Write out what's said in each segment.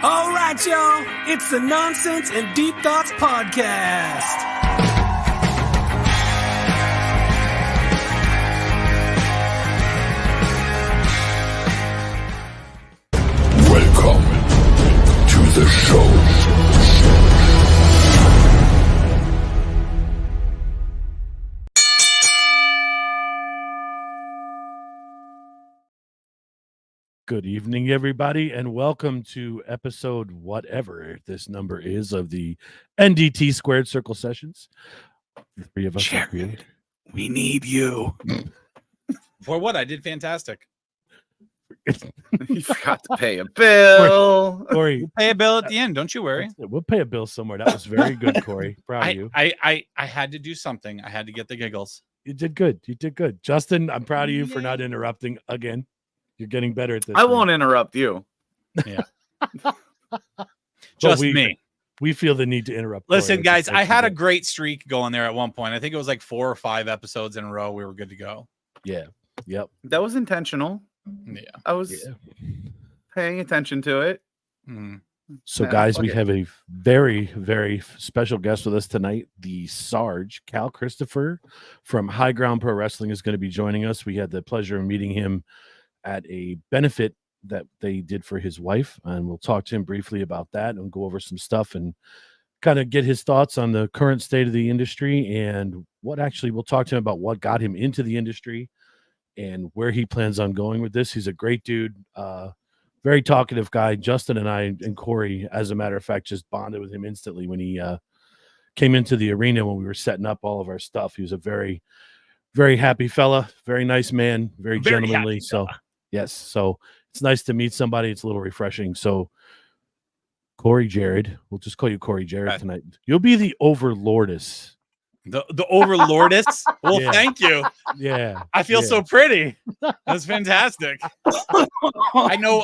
All right, y'all. It's the Nonsense and Deep Thoughts Podcast. Welcome to the show. Good evening, everybody, and welcome to episode whatever this number is of the NDT Squared Circle Sessions. The three of us are here. We need you. For what? I did fantastic. You forgot to pay a bill. Corey, We'll pay a bill at the end. Don't you worry. we'll pay a bill somewhere. That was very good, Corey. Proud of you. I had to do something. I had to get the giggles. You did good. You did good. Justin, I'm proud of you for not interrupting again. You're getting better at this. I won't interrupt you. Yeah. Just we, me. We feel the need to interrupt. Listen, Corey. guys, I had a great streak going there at one point. I think it was like 4 or 5 episodes in a row. We were good to go. Yeah. Yep. That was intentional. Yeah. I was paying attention to it. Mm. So, Nah, guys, fuck we it. have a very, very special guest with us tonight. The Sarge, Cal Christopher from High Ground Pro Wrestling, is going to be joining us. We had the pleasure of meeting him at a benefit that they did for his wife, and we'll talk to him briefly about that and go over some stuff and kind of get his thoughts on the current state of the industry and what actually we'll talk to him about what got him into the industry and where he plans on going with this. He's a great dude, very talkative guy. Justin and I and Corey, as a matter of fact, just bonded with him instantly when he came into the arena when we were setting up all of our stuff. He was a very, very happy fella, very nice man, very gentlemanly. So yes, so it's nice to meet somebody. It's a little refreshing. So Corey Jared, we'll just call you Corey Jared tonight. You'll be the overlordess. The overlordess. Well, Yeah. thank you. Yeah. I feel Yeah. so pretty. That's fantastic. I know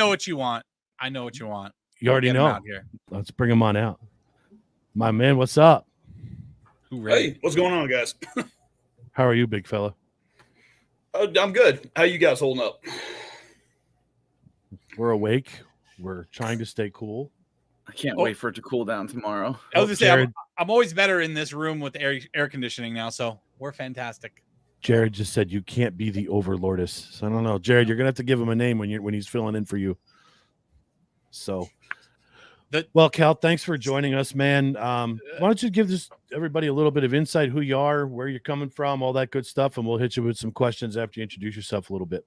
what you want. I know what you want. You already Get 'em know. out here. Let's bring him on out. My man, what's up? Hooray. Hey, what's going on, guys? How are you, big fella? I'm good. How you guys holding up? We're awake. We're trying to stay cool. I can't wait for it to cool down tomorrow. I was gonna say, Jared, I'm always better in this room with air conditioning now, so we're fantastic. Jared just said you can't be the overlordess. So I don't know. Jared, you're gonna have to give him a name when he's filling in for you. So well, Cal, thanks for joining us, man. Why don't you give everybody a little bit of insight, who you are, where you're coming from, all that good stuff, and we'll hit you with some questions after you introduce yourself a little bit.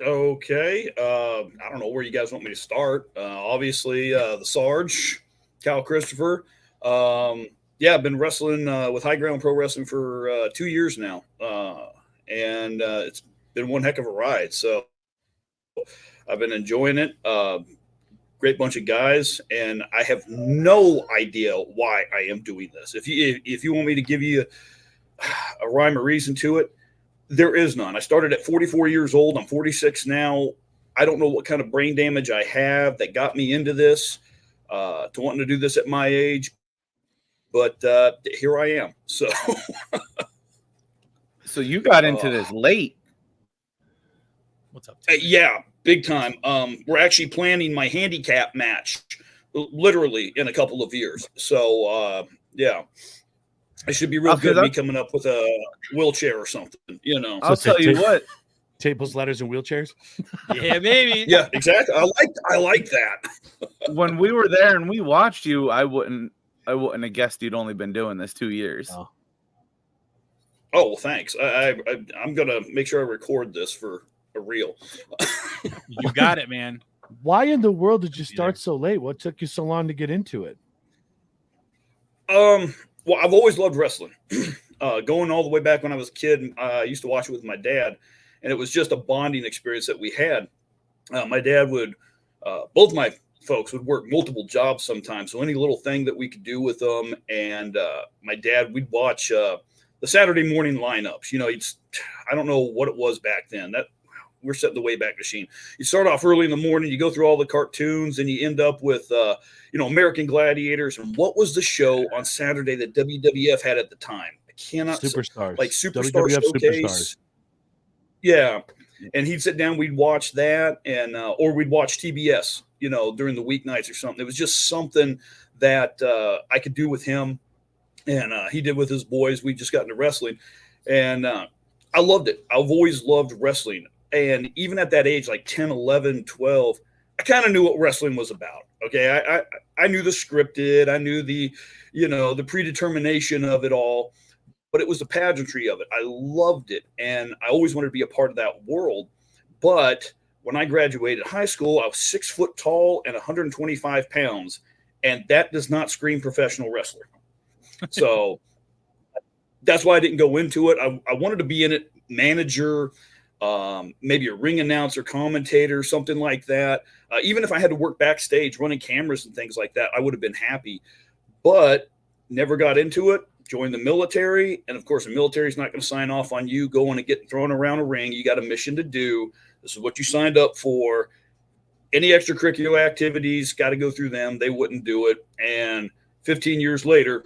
Okay. I don't know where you guys want me to start. Obviously, the Sarge, Cal Christopher. I've been wrestling with High Ground Pro Wrestling for 2 years now, and it's been one heck of a ride. So I've been enjoying it. Great bunch of guys, and I have no idea why I am doing this. If you want me to give you a rhyme or reason to it, there is none. I started at 44 years old. I'm 46 now. I don't know what kind of brain damage I have that got me into this, to wanting to do this at my age, but here I am. So, So you got into this late. What's up? yeah, big time. We're actually planning my handicap match literally in a couple of years. So, yeah. I should be real good at me coming up with a wheelchair or something, you know. I'll tell you what. Tables, ladders, and wheelchairs. Yeah, baby. Yeah, exactly. I like that. When we were there and we watched you, I wouldn't have guessed you'd only been doing this 2 years. Oh. Oh, well, thanks. I'm gonna make sure I record this for a reel. You got it, man. Why in the world did you start so late? What took you so long to get into it? Well, I've always loved wrestling. Going all the way back when I was a kid, I used to watch it with my dad, and it was just a bonding experience that we had. My dad would, both my folks would work multiple jobs sometimes, so any little thing that we could do with them, and my dad, we'd watch the Saturday morning lineups. You know, I don't know what it was back then. We're setting the Wayback Machine. You start off early in the morning, you go through all the cartoons, and you end up with, American Gladiators. And what was the show on Saturday that WWF had at the time? I cannot. Superstars. Like Superstar WWF Showcase. Superstars. Yeah. And he'd sit down, we'd watch that, and or we'd watch TBS during the weeknights or something. It was just something that I could do with him, and he did with his boys. We just got into wrestling, and I loved it. I've always loved wrestling. And even at that age, like 10, 11, 12, I kind of knew what wrestling was about. Okay. I knew the scripted, I knew the predetermination of it all, but it was the pageantry of it. I loved it. And I always wanted to be a part of that world. But when I graduated high school, I was 6 foot tall and 125 pounds. And that does not scream professional wrestler. So that's why I didn't go into it. I wanted to be in it, manager, maybe a ring announcer, commentator, something like that. Even if I had to work backstage running cameras and things like that, I would have been happy, but never got into it. Joined the military. And of course, the military is not going to sign off on you going and getting thrown around a ring. You got a mission to do. This is what you signed up for. Any extracurricular activities, got to go through them. They wouldn't do it. And 15 years later,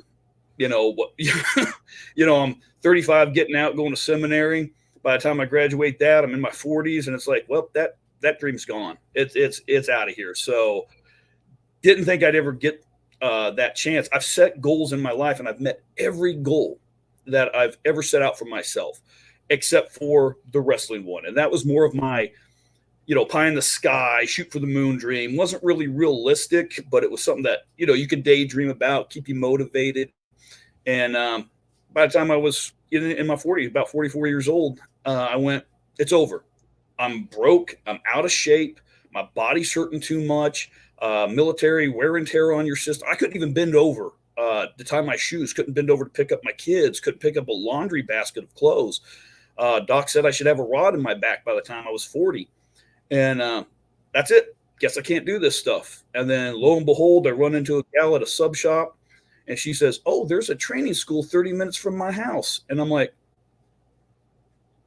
I'm 35, getting out, going to seminary. By the time I graduate that, I'm in my 40s, and it's like, well, that dream's gone. It's out of here. So didn't think I'd ever get that chance. I've set goals in my life, and I've met every goal that I've ever set out for myself, except for the wrestling one. And that was more of my, pie in the sky, shoot for the moon dream. Wasn't really realistic, but it was something that, you could daydream about, keep you motivated. And by the time I was in my 40s, about 44 years old, I went, it's over. I'm broke. I'm out of shape. My body's hurting too much. Military wear and tear on your system. I couldn't even bend over to tie my shoes. Couldn't bend over to pick up my kids. Couldn't pick up a laundry basket of clothes. Doc said I should have a rod in my back by the time I was 40. And that's it. Guess I can't do this stuff. And then lo and behold, I run into a gal at a sub shop. And she says, oh, there's a training school 30 minutes from my house. And I'm like,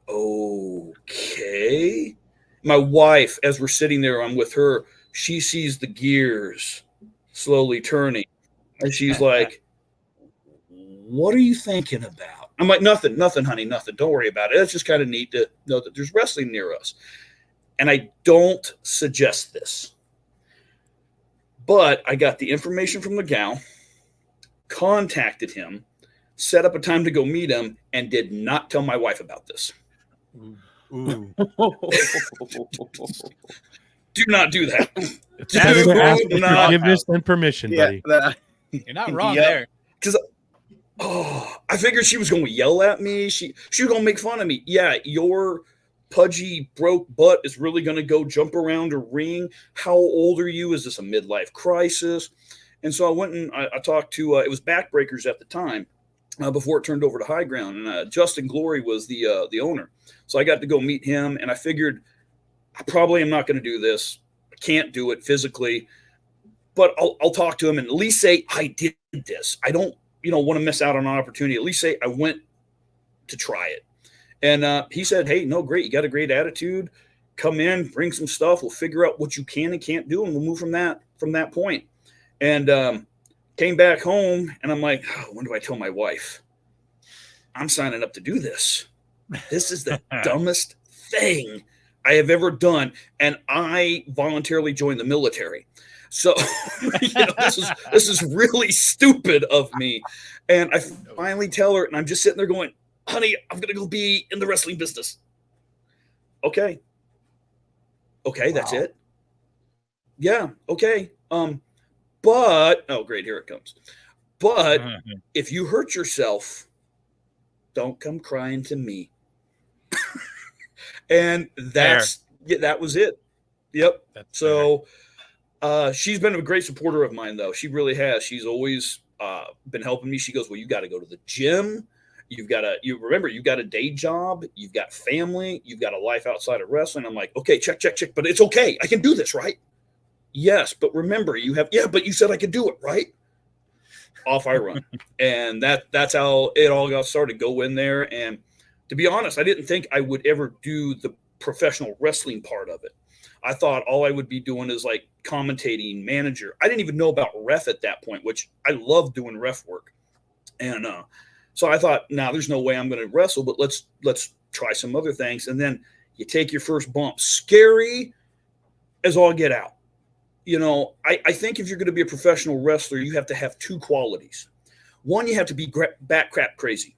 okay. My wife, as we're sitting there, I'm with her. She sees the gears slowly turning. And she's like, what are you thinking about? I'm like, nothing, honey, nothing. Don't worry about it. It's just kind of neat to know that there's wrestling near us. And I don't suggest this. But I got the information from the gal, contacted him, set up a time to go meet him, and did not tell my wife about this. Ooh. Do not do that. Ask for forgiveness and permission, buddy. You're not wrong there. Because I figured she was going to yell at me. She was going to make fun of me. Yeah, your pudgy, broke butt is really going to go jump around a ring. How old are you? Is this a midlife crisis? And so I went and I talked to, it was Backbreakers at the time, before it turned over to High Ground. And Justin Glory was the owner. So I got to go meet him, and I figured I probably am not going to do this. I can't do it physically, but I'll talk to him and at least say I did this. I don't, want to miss out on an opportunity. At least say I went to try it. And he said, hey, no, great. You got a great attitude. Come in, bring some stuff. We'll figure out what you can and can't do, and we'll move from that point. And came back home, and I'm like, when do I tell my wife? I'm signing up to do this. This is the dumbest thing I have ever done. And I voluntarily joined the military. So this is really stupid of me. And I finally tell her, and I'm just sitting there going, honey, I'm going to go be in the wrestling business. Okay, that's it. Yeah, okay. But, oh, great, here it comes. But if you hurt yourself, don't come crying to me. And that was it. Yep. So she's been a great supporter of mine, though. She really has. She's always been helping me. She goes, well, you got to go to the gym. You got a day job. You've got family. You've got a life outside of wrestling. I'm like, okay, check. But it's okay. I can do this, right? Yes, but remember, but you said I could do it, right? Off I run. And that's how it all got started. Go in there. And to be honest, I didn't think I would ever do the professional wrestling part of it. I thought all I would be doing is like commentating, manager. I didn't even know about ref at that point, which I love doing ref work. And so I thought, there's no way I'm going to wrestle, but let's try some other things. And then you take your first bump. Scary as all get out. I think if you're going to be a professional wrestler, you have to have two qualities. One, you have to be bat crap crazy.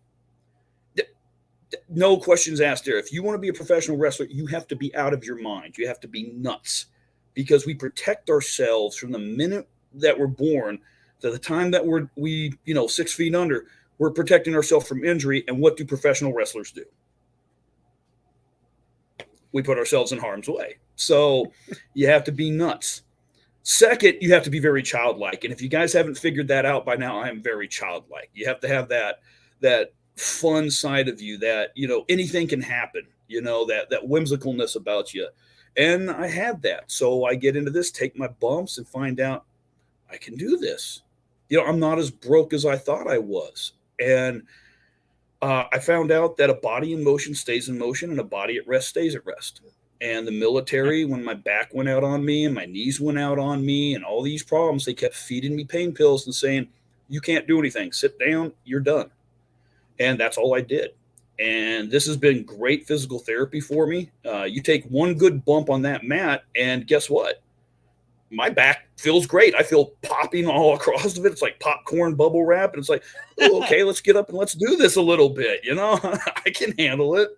No questions asked there. If you want to be a professional wrestler, you have to be out of your mind. You have to be nuts, because we protect ourselves from the minute that we're born to the time that we 6 feet under. We're protecting ourselves from injury. And what do professional wrestlers do? We put ourselves in harm's way. So you have to be nuts. Second, you have to be very childlike. And if you guys haven't figured that out by now, I am very childlike. You have to have that fun side of you that, anything can happen, that whimsicalness about you. And I have that. So I get into this, take my bumps, and find out I can do this. I'm not as broke as I thought I was. And I found out that a body in motion stays in motion, and a body at rest stays at rest. And the military, when my back went out on me and my knees went out on me and all these problems, they kept feeding me pain pills and saying, you can't do anything. Sit down. You're done. And that's all I did. And this has been great physical therapy for me. You take one good bump on that mat, and guess what? My back feels great. I feel popping all across of it. It's like popcorn bubble wrap. And it's like, oh, okay, let's get up and let's do this a little bit. I can handle it.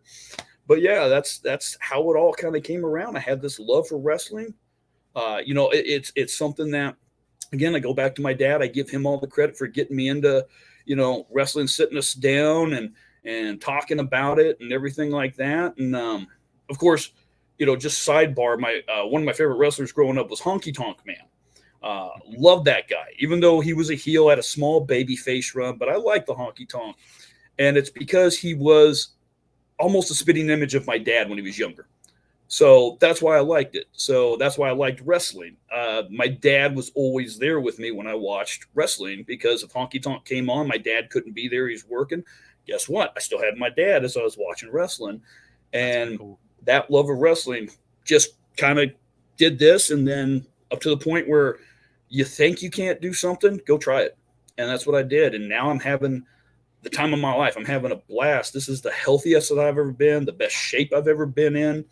But yeah, that's how it all kind of came around. I had this love for wrestling. It's something that, again, I go back to my dad. I give him all the credit for getting me into, wrestling, sitting us down and talking about it and everything like that. And of course, just sidebar, one of my favorite wrestlers growing up was Honky Tonk Man. Loved that guy, even though he was a heel, had a small baby face run, but I like the Honky Tonk. And it's because he was almost a spitting image of my dad when he was younger. So that's why I liked it. So that's why I liked wrestling. My dad was always there with me when I watched wrestling, because if Honky Tonk came on, my dad couldn't be there. He's working. Guess what? I still had my dad as I was watching wrestling. And cool. That love of wrestling just kind of did this. And then up to the point where you think you can't do something, go try it. And that's what I did. And now I'm having the time of my life. I'm having a blast. This is the healthiest that I've ever been, the best shape I've ever been in.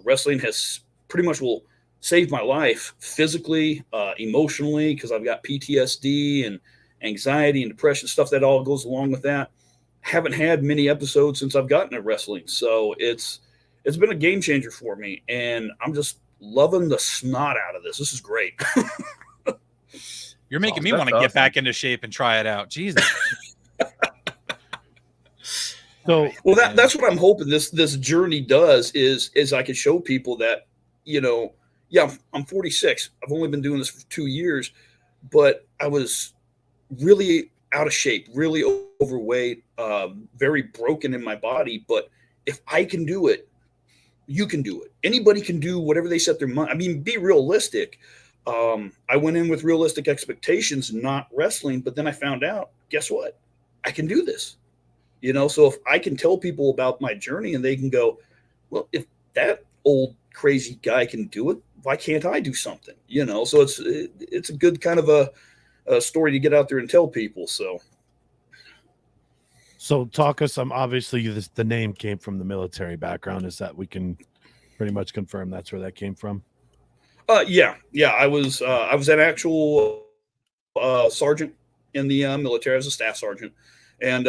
Wrestling has pretty much will save my life physically, emotionally, because I've got PTSD and anxiety and depression, stuff that all goes along with that. Haven't had many episodes since I've gotten into wrestling. So it's been a game changer for me. And I'm just loving the snot out of this. This is great. You're making me want to get back into shape and try it out. Jesus. So, well, that's what I'm hoping this journey does is I can show people that, I'm 46. I've only been doing this for 2 years, but I was really out of shape, really overweight, very broken in my body. But if I can do it, you can do it. Anybody can do whatever they set their mind. I mean, be realistic. I went in with realistic expectations, not wrestling, but then I found out, guess what? I can do this. So if I can tell people about my journey and they can go, well, if that old crazy guy can do it, why can't I do something? So it's a good kind of a story to get out there and tell people. So talk us. Obviously the name came from the military background. Is that we can pretty much confirm that's where that came from? Yeah. I was an actual sergeant in the military. I was a staff sergeant. And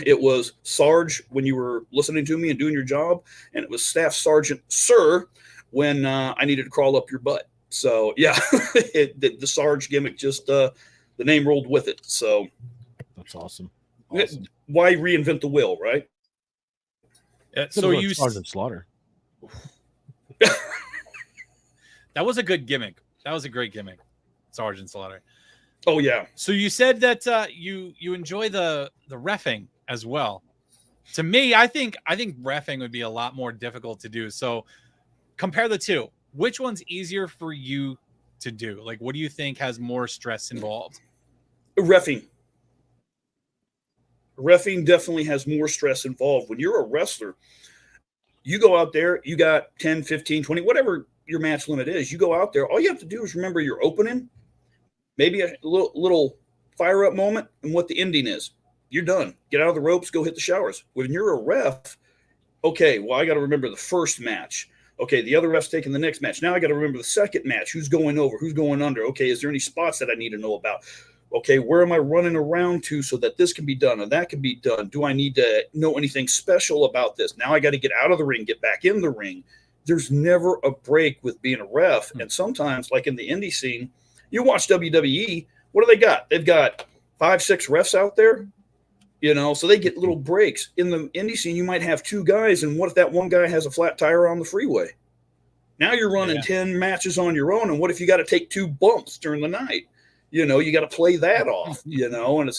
it was Sarge when you were listening to me and doing your job. And it was Staff Sergeant Sir when I needed to crawl up your butt. So, yeah, the Sarge gimmick, just the name rolled with it. So that's awesome. Why reinvent the wheel, right? So you Sergeant Slaughter. That was a good gimmick. That was a great gimmick, Sergeant Slaughter. Oh yeah. So you said that you enjoy the reffing as well. To me, I think reffing would be a lot more difficult to do. So compare the two. Which one's easier for you to do? Like, what do you think has more stress involved? Reffing. Reffing definitely has more stress involved. When you're a wrestler, you go out there, you got 10, 15, 20, whatever your match limit is. You go out there, all you have to do is remember your opening, maybe a little fire up moment, and what the ending is. You're done. Get out of the ropes, go hit the showers. When you're a ref, okay, well, I got to remember the first match, Okay, the other ref's taking the next match. Now I got to remember the second match. Who's going over? Who's going under? Okay, is there any spots that I need to know about? Okay, where am I running around to so that this can be done and that can be done? Do I need to know anything special about this? Now I got to get out of the ring, get back in the ring. There's never a break with being a ref. And sometimes, like in the indie scene, you watch WWE, what do they got? They've got 5-6 refs out there, so they get little breaks. In the indie scene, you might have 2 guys, and what if that one guy has a flat tire on the freeway? Now you're running 10 matches on your own, and what if you got to take 2 bumps during the night? You got to play that off, and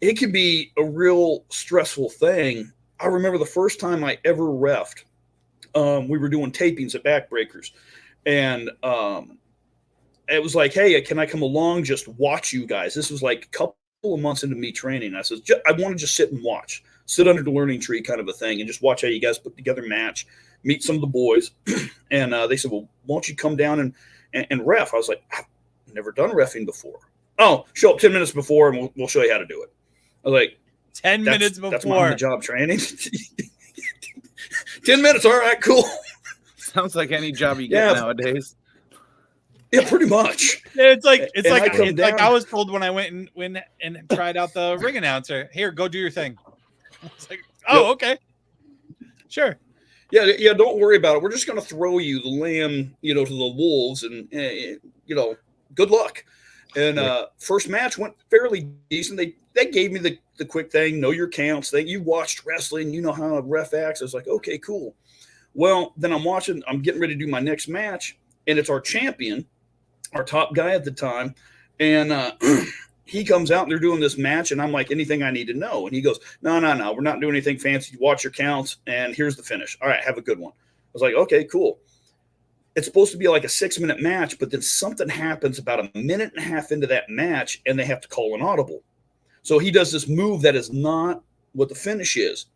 it can be a real stressful thing. I remember the first time I ever refed, we were doing tapings at Backbreakers, and it was like, hey, can I come along, just watch you guys? This was like a couple of months into me training. I said, I want to just sit and watch, sit under the learning tree kind of a thing, and just watch how you guys put together a match, meet some of the boys. And they said, well, why don't you come down and ref? I was like, I've never done reffing before. Oh, show up 10 minutes before and we'll show you how to do it. I was like, 10 minutes before. That's my on-the-job training. 10 minutes. All right, cool. Sounds like any job you get nowadays. Yeah, pretty much. It's like I was told when I went and tried out the ring announcer. Here, go do your thing. It's like, oh, okay, sure. Yeah. Don't worry about it. We're just going to throw you the lamb, to the wolves, and good luck. And first match went fairly decent. They gave me the quick thing, know your counts. You watched wrestling, you know how a ref acts. I was like, okay, cool. Well, then I'm getting ready to do my next match, and it's our champion, our top guy at the time, and he comes out and they're doing this match, and I'm like, anything I need to know? And he goes, no, we're not doing anything fancy. Watch your counts, and here's the finish. All right, have a good one. I was like, okay, cool. It's supposed to be like a 6-minute match, but then something happens about a minute and a half into that match, and they have to call an audible. So he does this move that is not what the finish is.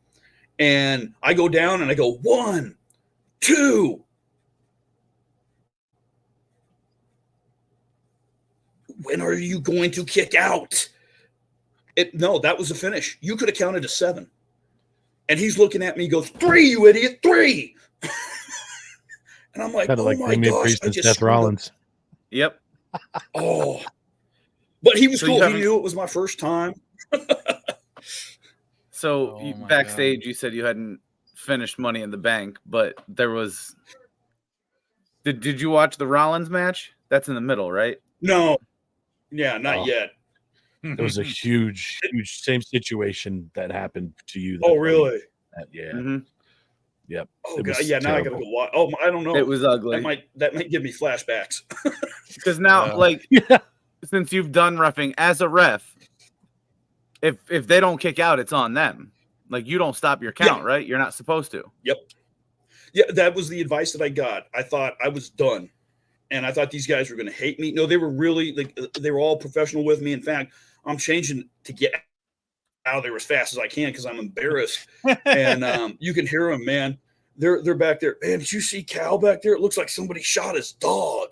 And I go down and I go, 1, 2. When are you going to kick out? No, that was the finish. You could have counted to 7. And he's looking at me, he goes, 3, you idiot, 3. And I'm like, kind of oh like my gosh. I just Seth Rollins. Yep. Oh. But he was so cool. He knew it was my first time. So backstage, you said you hadn't finished Money in the Bank, but there was... Did you watch the Rollins match? That's in the middle, right? No. Yeah, not yet. There was a huge same situation that happened to you. Oh, really? Yeah. Mm-hmm. Yep. Oh, God. Yeah, now I got to go watch. Oh, I don't know. It was ugly. That might give me flashbacks. Because now, since you've done reffing as a ref, if they don't kick out, it's on them. Like, you don't stop your count, right? You're not supposed to. Yep. Yeah, that was the advice that I got. I thought I was done. And I thought these guys were going to hate me. No, they were really, they were all professional with me. In fact, I'm changing to get out of there as fast as I can because I'm embarrassed. And you can hear them, man. They're back there. Man, did you see Cal back there? It looks like somebody shot his dog.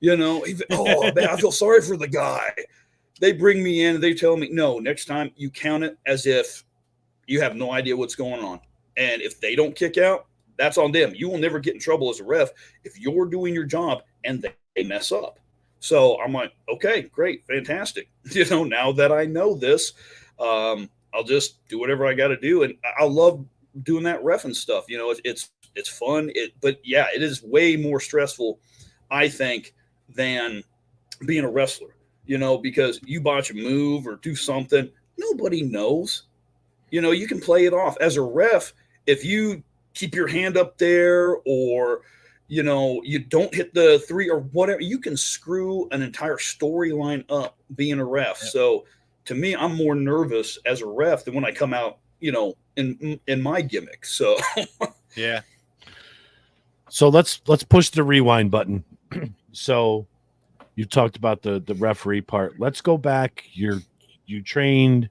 Oh, man, I feel sorry for the guy. They bring me in and they tell me, no, next time you count it as if you have no idea what's going on. And if they don't kick out, that's on them. You will never get in trouble as a ref if you're doing your job and they mess up. So I'm like, okay, great, fantastic. Now that I know this, I'll just do whatever I got to do. And I love doing that reffing stuff. It's fun. But yeah, it is way more stressful, I think, than being a wrestler, because you botch a move or do something, nobody knows. You can play it off. As a ref, if you keep your hand up there or, you don't hit the 3 or whatever, you can screw an entire storyline up being a ref. Yeah. So to me, I'm more nervous as a ref than when I come out, in my gimmick. So yeah. So let's push the rewind button. So you talked about the referee part. Let's go back. You trained,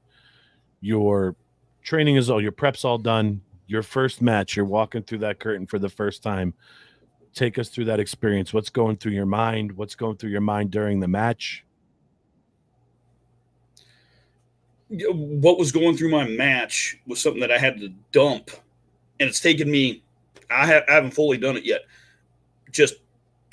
your training is all, your prep's all done. Your first match, you're walking through that curtain for the first time. Take us through that experience. What's going through your mind? What's going through your mind during the match? What was going through my match was something that I had to dump, and it's taken me, I haven't fully done it yet. just,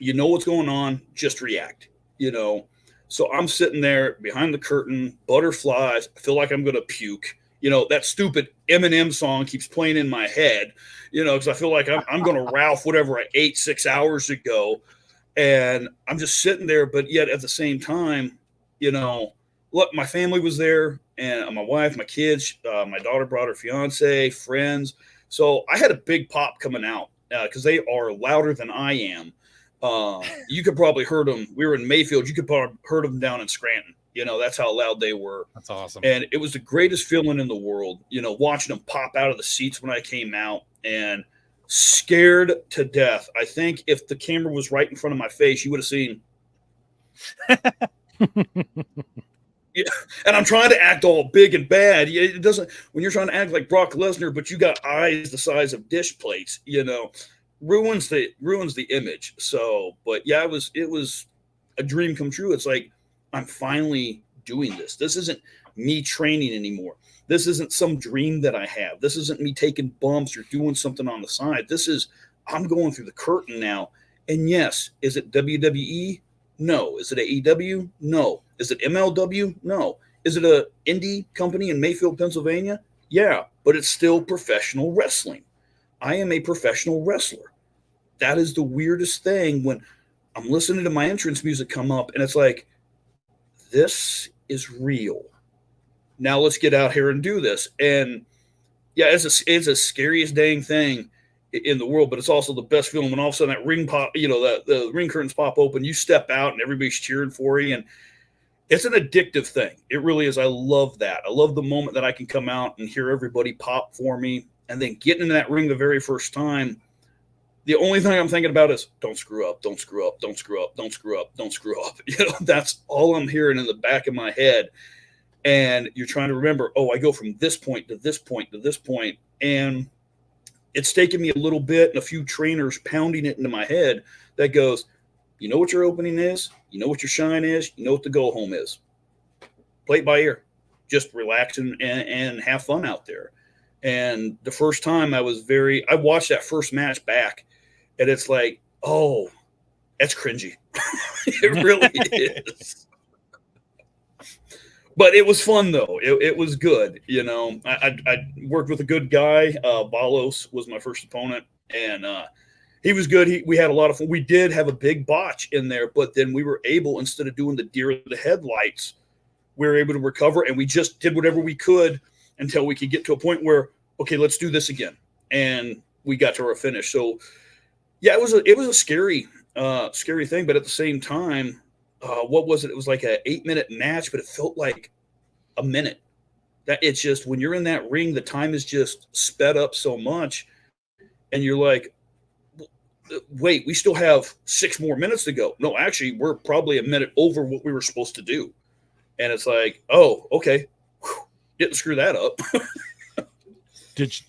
you know what's going on, just react, you know. So I'm sitting there behind the curtain, butterflies. I feel like I'm going to puke. You know, that stupid Eminem song keeps playing in my head, you know, because I feel like I'm going to Ralph whatever I ate 6 hours ago. And I'm just sitting there, but yet at the same time, you know, look, my family was there, and my wife, my kids, my daughter brought her fiance, friends. So I had a big pop coming out because they are louder than I am. You could probably heard them. We were in Mayfield. You could probably heard them down in Scranton. You know, that's how loud they were. That's awesome. And it was the greatest feeling in the world, you know, watching them pop out of the seats when I came out, and scared to death. I think if the camera was right in front of my face, you would have seen. Yeah. And I'm trying to act all big and bad. It doesn't, when you're trying to act like Brock Lesnar, but you got eyes the size of dish plates, you know, ruins the image. So, but yeah, it was a dream come true. It's like, I'm finally doing this. This isn't me training anymore. This isn't some dream that I have. This isn't me taking bumps or doing something on the side. This is, I'm going through the curtain now. And yes, is it WWE? No. Is it AEW? No. Is it MLW? No. Is it a indie company in Mayfield, Pennsylvania? Yeah, but it's still professional wrestling. I am a professional wrestler. That is the weirdest thing when I'm listening to my entrance music come up, and it's like, this is real. Now let's get out here and do this. And yeah, it's the scariest dang thing in the world, but it's also the best feeling when all of a sudden that ring pop, you know, the ring curtains pop open, you step out and everybody's cheering for you. And it's an addictive thing. It really is. I love that. I love the moment that I can come out and hear everybody pop for me. And then getting into that ring the very first time, the only thing I'm thinking about is don't screw up, don't screw up, don't screw up, don't screw up, don't screw up. You know, that's all I'm hearing in the back of my head. And you're trying to remember, oh, I go from this point to this point to this point. And it's taken me a little bit and a few trainers pounding it into my head that goes, you know what your opening is? You know what your shine is? You know what the go home is? Play it by ear. Just relax and have fun out there. And the first time I watched that first match back, and it's like, oh, that's cringy. It really is. But it was fun, though. It was good. You know, I worked with a good guy. Balos was my first opponent, and he was good. We had a lot of fun. We did have a big botch in there, but then we were able, instead of doing the deer in the headlights, we were able to recover, and we just did whatever we could until we could get to a point where, okay, let's do this again. And we got to our finish. So yeah, it was a scary thing. But at the same time, what was it? It was like an 8-minute match, but it felt like a minute. That it's just, when you're in that ring, the time is just sped up so much. And you're like, wait, we still have 6 more minutes to go. No, actually, we're probably a minute over what we were supposed to do. And it's like, oh, okay. Whew, didn't screw that up.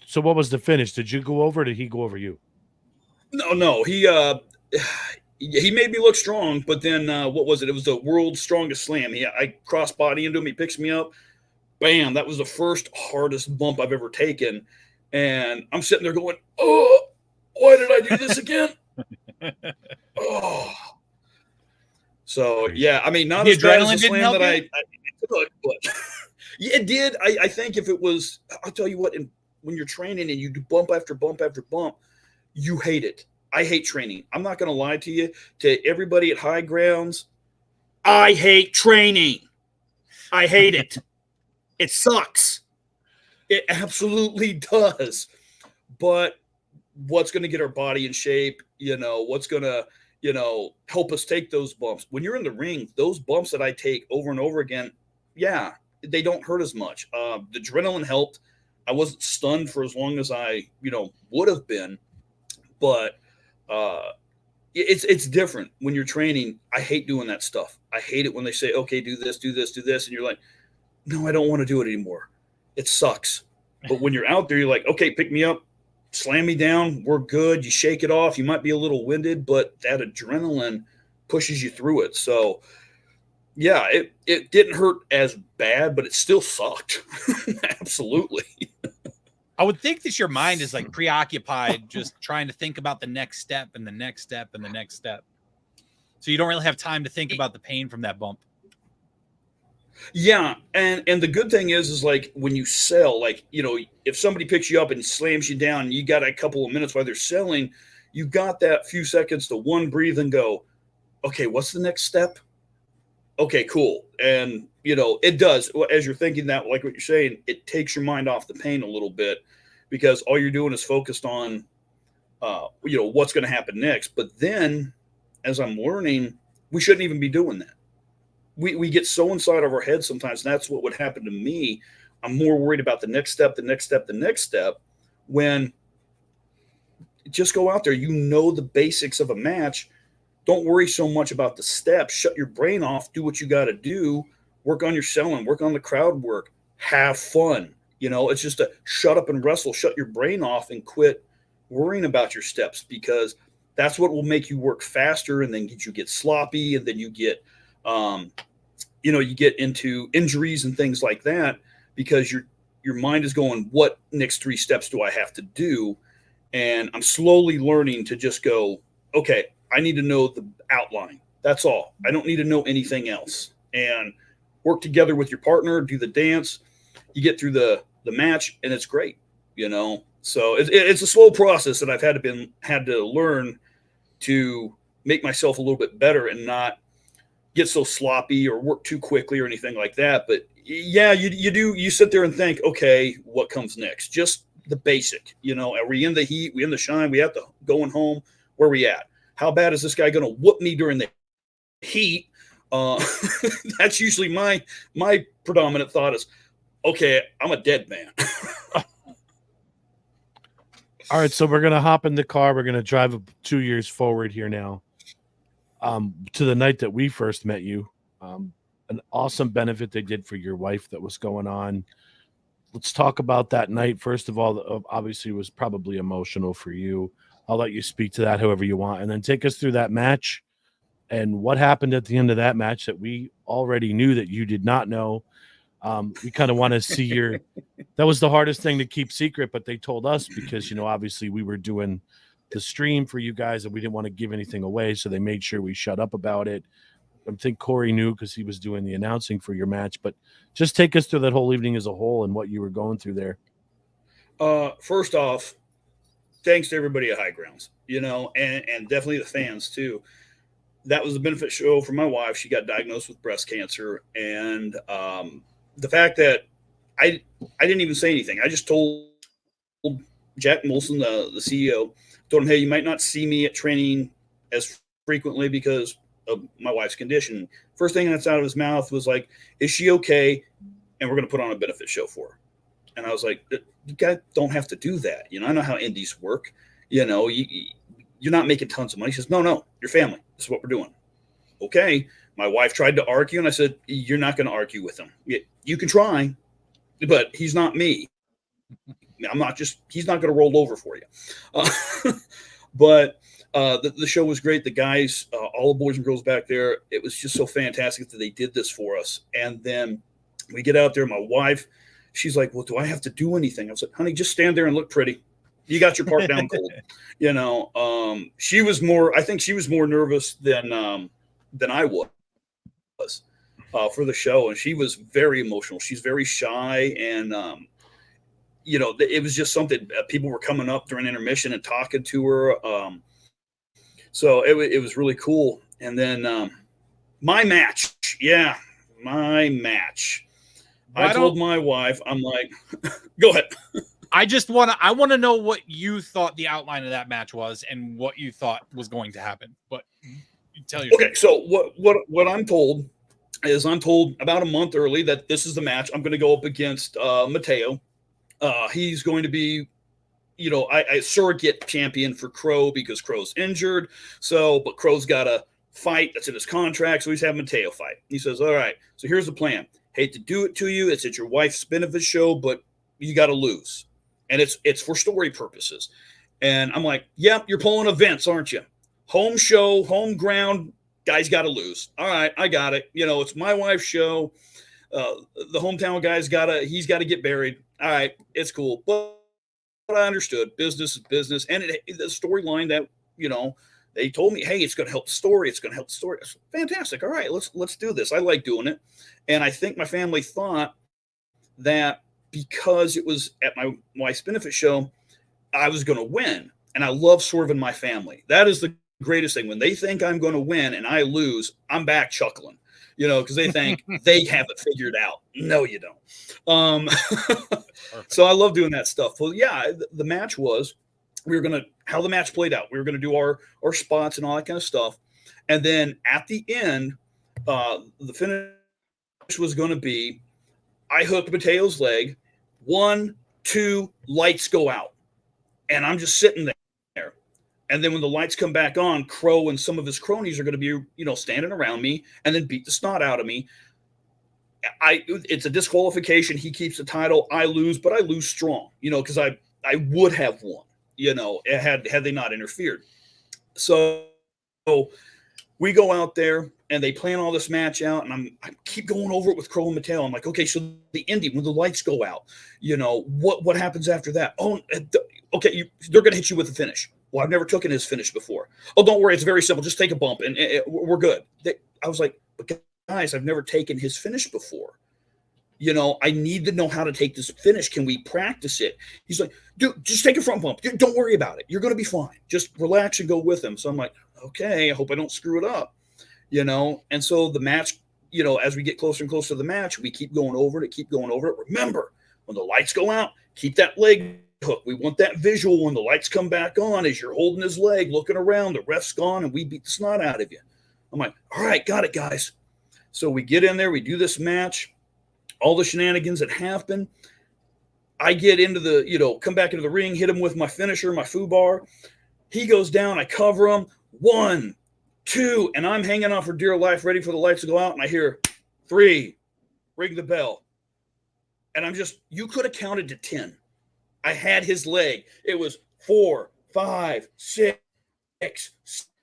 So what was the finish? Did you go over or did he go over you? No. He made me look strong, but then what was it? It was the world's strongest slam. I crossbody into him. He picks me up. Bam. That was the first hardest bump I've ever taken. And I'm sitting there going, oh, why did I do this again? Oh. So, yeah, I mean, not the as bad as the adrenaline slam that I took, but yeah, it did. I think if it was, I'll tell you what, when you're training and you do bump after bump after bump, you hate it. I hate training. I'm not going to lie to you. To everybody at High Grounds, I hate training. I hate it. It sucks. It absolutely does. But what's going to get our body in shape? You know, what's going to, help us take those bumps? When you're in the ring, those bumps that I take over and over again, yeah, they don't hurt as much. The adrenaline helped. I wasn't stunned for as long as I, would have been. But it's different when you're training. I hate doing that stuff. I hate it when they say, okay, do this, do this, do this. And you're like, no, I don't want to do it anymore. It sucks. But when you're out there, you're like, okay, pick me up, slam me down. We're good. You shake it off. You might be a little winded, but that adrenaline pushes you through it. So yeah, it didn't hurt as bad, but it still sucked. Absolutely. I would think that your mind is like preoccupied, just trying to think about the next step and the next step and the next step. So you don't really have time to think about the pain from that bump. Yeah, and the good thing is like when you sell, like, you know, if somebody picks you up and slams you down, and you got a couple of minutes while they're selling, you got that few seconds to breathe and go, okay, what's the next step? Okay, cool. And you know, it does, as you're thinking that, like what you're saying, it takes your mind off the pain a little bit, because all you're doing is focused on, you know, what's going to happen next. But then, as I'm learning, we shouldn't even be doing that. We get so inside of our heads sometimes. And that's what would happen to me. I'm more worried about the next step, the next step, the next step, when just go out there. You know the basics of a match. Don't worry so much about the steps. Shut your brain off. Do what you got to do. Work on your selling. Work on the crowd work. Have fun. You know, it's just a shut up and wrestle. Shut your brain off and quit worrying about your steps, because that's what will make you work faster, and then you get sloppy, and then you get, you know, you get into injuries and things like that, because your mind is going, what next 3 steps do I have to do? And I'm slowly learning to just go, okay, I need to know the outline. That's all. I don't need to know anything else. And work together with your partner, do the dance. You get through the match, and it's great, you know. So it's a slow process that I've had to learn to make myself a little bit better and not get so sloppy or work too quickly or anything like that. But yeah, you sit there and think, okay, what comes next? Just the basic, you know. Are we in the heat? We in the shine? We have to going home? Where are we at? How bad is this guy going to whoop me during the heat? That's usually my predominant thought is, okay, I'm a dead man. All right, so we're going to hop in the car. We're going to drive 2 years forward here now, to the night that we first met you. An awesome benefit they did for your wife that was going on. Let's talk about that night. First of all, obviously it was probably emotional for you. I'll let you speak to that however you want, and then take us through that match and what happened at the end of that match that we already knew that you did not know. We kind of want to see that was the hardest thing to keep secret, but they told us because, you know, obviously we were doing the stream for you guys and we didn't want to give anything away. So they made sure we shut up about it. I think Corey knew because he was doing the announcing for your match, but just take us through that whole evening as a whole and what you were going through there. First off, thanks to everybody at High Grounds, you know, and definitely the fans too. That was a benefit show for my wife. She got diagnosed with breast cancer. And the fact that I didn't even say anything. I just told Jack Molson, the CEO, told him, hey, you might not see me at training as frequently because of my wife's condition. First thing that's out of his mouth was like, is she okay? And we're going to put on a benefit show for her. And I was like, you guys don't have to do that. You know, I know how indies work. You know, you're not making tons of money. He says, no, your family. This is what we're doing. Okay. My wife tried to argue, and I said, you're not going to argue with him. You can try, but he's not me. He's not going to roll over for you. But the show was great. The guys, all the boys and girls back there, it was just so fantastic that they did this for us. And then we get out there, my wife, she's like, well, do I have to do anything? I was like, honey, just stand there and look pretty. You got your part down cold. You know, I think she was more nervous than I was for the show. And she was very emotional. She's very shy. And, you know, it was just something people were coming up during intermission and talking to her. So it was really cool. And then my match. I told my wife, I'm like, go ahead. I want to know what you thought the outline of that match was and what you thought was going to happen. But you tell your okay. So what I'm told is about a month early that this is the match. I'm going to go up against Mateo. He's going to be, you know, I surrogate champion for Crow because Crow's injured. But Crow's got a fight that's in his contract, so he's having Mateo fight. He says, all right, so here's the plan. Hate to do it to you. It's at your wife's benefit show, but you got to lose. And it's for story purposes. And I'm like, yep, you're pulling events, aren't you? Home show, home ground, guys got to lose. All right, I got it. You know, it's my wife's show. The hometown guy's he's got to get buried. All right, it's cool. But I understood. Business is business. And the storyline that, they told me, hey, it's going to help the story. It's going to help the story. Fantastic. All right, let's do this. I like doing it. And I think my family thought that because it was at my wife's benefit show, I was going to win. And I love swerving my family. That is the greatest thing. When they think I'm going to win and I lose, I'm back chuckling, because they think they have it figured out. No, you don't. So I love doing that stuff. Well, yeah, the match was, how the match played out. We were going to do our spots and all that kind of stuff. And then at the end, the finish was going to be, I hooked Mateo's leg, 1, 2, lights go out. And I'm just sitting there. And then when the lights come back on, Crow and some of his cronies are going to be, standing around me and then beat the snot out of me. It's a disqualification. He keeps the title. I lose, but I lose strong, because I would have won, had they not interfered. So we go out there and they plan all this match out, and I keep going over it with Crow and Mateo. I'm like, okay, so the indie, when the lights go out, what happens after that? Oh, okay, they're going to hit you with the finish. Well, I've never taken his finish before. Oh, don't worry, it's very simple. Just take a bump, and we're good. I was like, but guys, I've never taken his finish before. I need to know how to take this finish. Can we practice it? He's like, dude, just take a front bump. Don't worry about it. You're going to be fine. Just relax and go with him. So I'm like, okay, I hope I don't screw it up, And so the match, as we get closer and closer to the match, we keep going over it, Remember, when the lights go out, keep that leg hook. We want that visual when the lights come back on as you're holding his leg, looking around, the ref's gone, and we beat the snot out of you. I'm like, all right, got it, guys. So we get in there, we do this match. All the shenanigans that happen, I get into come back into the ring, hit him with my finisher, my foobar. He goes down, I cover him. 1, 2, and I'm hanging on for dear life, ready for the lights to go out, and I hear 3, ring the bell. And you could have counted to 10. I had his leg. It was 4, 5, 6,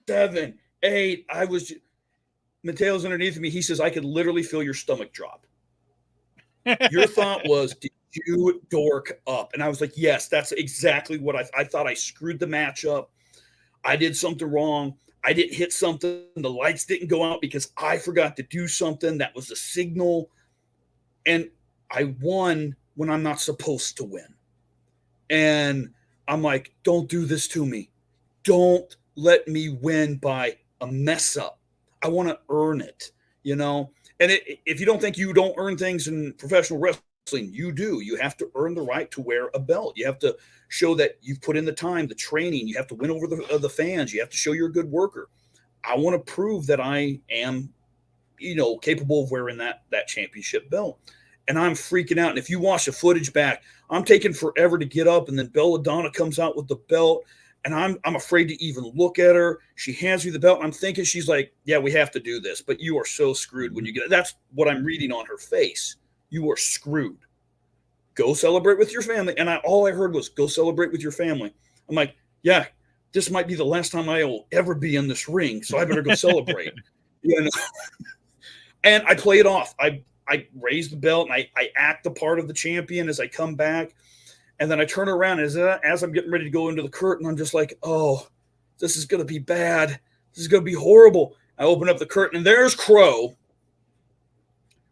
7, 8. Mateo's underneath me. He says, I could literally feel your stomach drop. Your thought was, did you dork up? And I was like, yes, that's exactly what I thought. I screwed the match up. I did something wrong. I didn't hit something. The lights didn't go out because I forgot to do something. That was the signal. And I won when I'm not supposed to win. And I'm like, don't do this to me. Don't let me win by a mess up. I want to earn it, And if you don't think you don't earn things in professional wrestling, you do. You have to earn the right to wear a belt. You have to show that you've put in the time, the training. You have to win over the fans. You have to show you're a good worker. I want to prove that I am, capable of wearing that championship belt. And I'm freaking out. And if you watch the footage back, I'm taking forever to get up. And then Belladonna comes out with the belt. And I'm afraid to even look at her. She hands me the belt. And I'm thinking she's like, yeah, we have to do this. But you are so screwed when you get it. That's what I'm reading on her face. You are screwed. Go celebrate with your family. And all I heard was, go celebrate with your family. I'm like, yeah, this might be the last time I will ever be in this ring. So I better go celebrate. And I play it off. I raise the belt and I act the part of the champion as I come back. And then I turn around as I'm getting ready to go into the curtain, I'm just like, oh, this is going to be bad. This is going to be horrible. I open up the curtain and there's Crow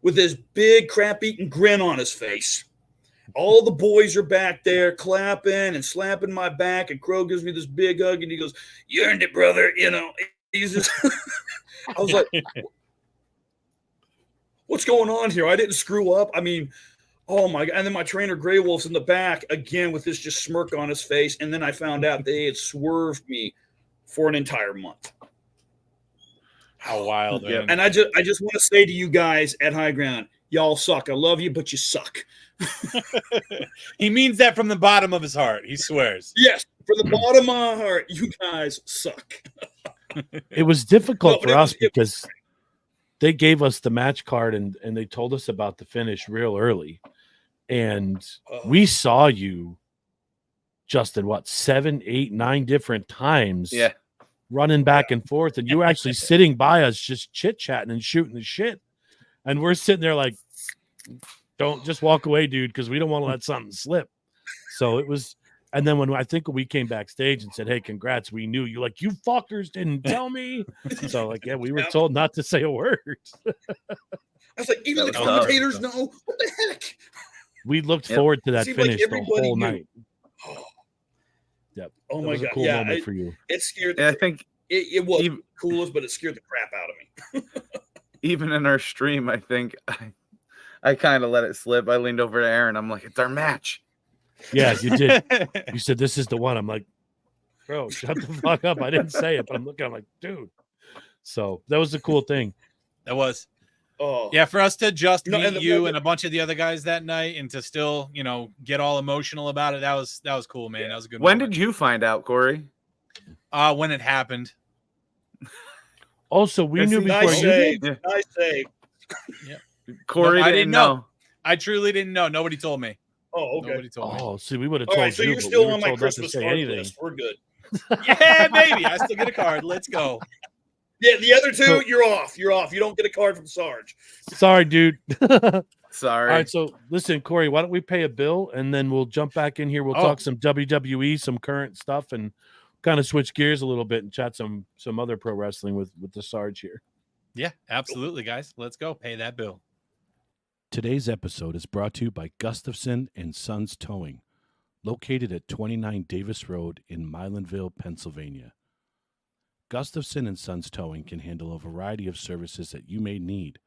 with his big crap-eating grin on his face. All the boys are back there clapping and slapping my back. And Crow gives me this big hug and he goes, you earned it, brother. He's just, I was like, what's going on here? I didn't screw up. I mean, oh my God. And then my trainer Grey Wolf's in the back again with this just smirk on his face. And then I found out they had swerved me for an entire month. How wild, man. Yeah. And I just want to say to you guys at High Ground, y'all suck. I love you, but you suck. He means that from the bottom of his heart. He swears. Yes, from the bottom of my heart, you guys suck. It was difficult for us because they gave us the match card and they told us about the finish real early. And we saw you, Justin, 7, 8, 9 different times running back and forth. And you were actually sitting by us just chit-chatting and shooting the shit. And we're sitting there like, don't just walk away, dude, because we don't want to let something slip. So it was And then when I think we came backstage and said, "Hey, congrats," we knew you like you fuckers didn't tell me. So like, yeah, we were told not to say a word. I was like, even the commentators know. What the heck? We looked forward to that finish the whole night. Yep. Oh that my was god! a cool moment for you. It scared. I think it was the coolest, but it scared the crap out of me. Even in our stream, I think I kind of let it slip. I leaned over to Aaron. I'm like, "It's our match." Yeah, you did. You said this is the one. I'm like, bro, shut the fuck up. I didn't say it, but I'm looking. I'm like, dude. So that was the cool thing. That was. Oh yeah, for us to just meet you and a bunch of the other guys that night, and to still, get all emotional about it. That was cool, man. That was a good. When did you find out, Corey? When it happened. Also, we knew before you did. Nice save. Yeah, Corey didn't know. I truly didn't know. Nobody told me. Oh, okay. Nobody told me. Oh, see, we would have told right, so you. you're still on my told Christmas not to say card anything. list. We're good. Yeah, maybe. I still get a card. Let's go. Yeah, the other two, you're off. You're off. You don't get a card from Sarge. Sorry, dude. Sorry. All right, so listen, Corey, why don't we pay a bill and then we'll jump back in here. We'll talk some WWE, some current stuff, and kind of switch gears a little bit and chat some other pro wrestling with the Sarge here. Yeah, absolutely, guys. Let's go. Pay that bill. Today's episode is brought to you by Gustafson and Sons Towing, located at 29 Davis Road in Milanville, Pennsylvania. Gustafson and Sons Towing can handle a variety of services that you may need.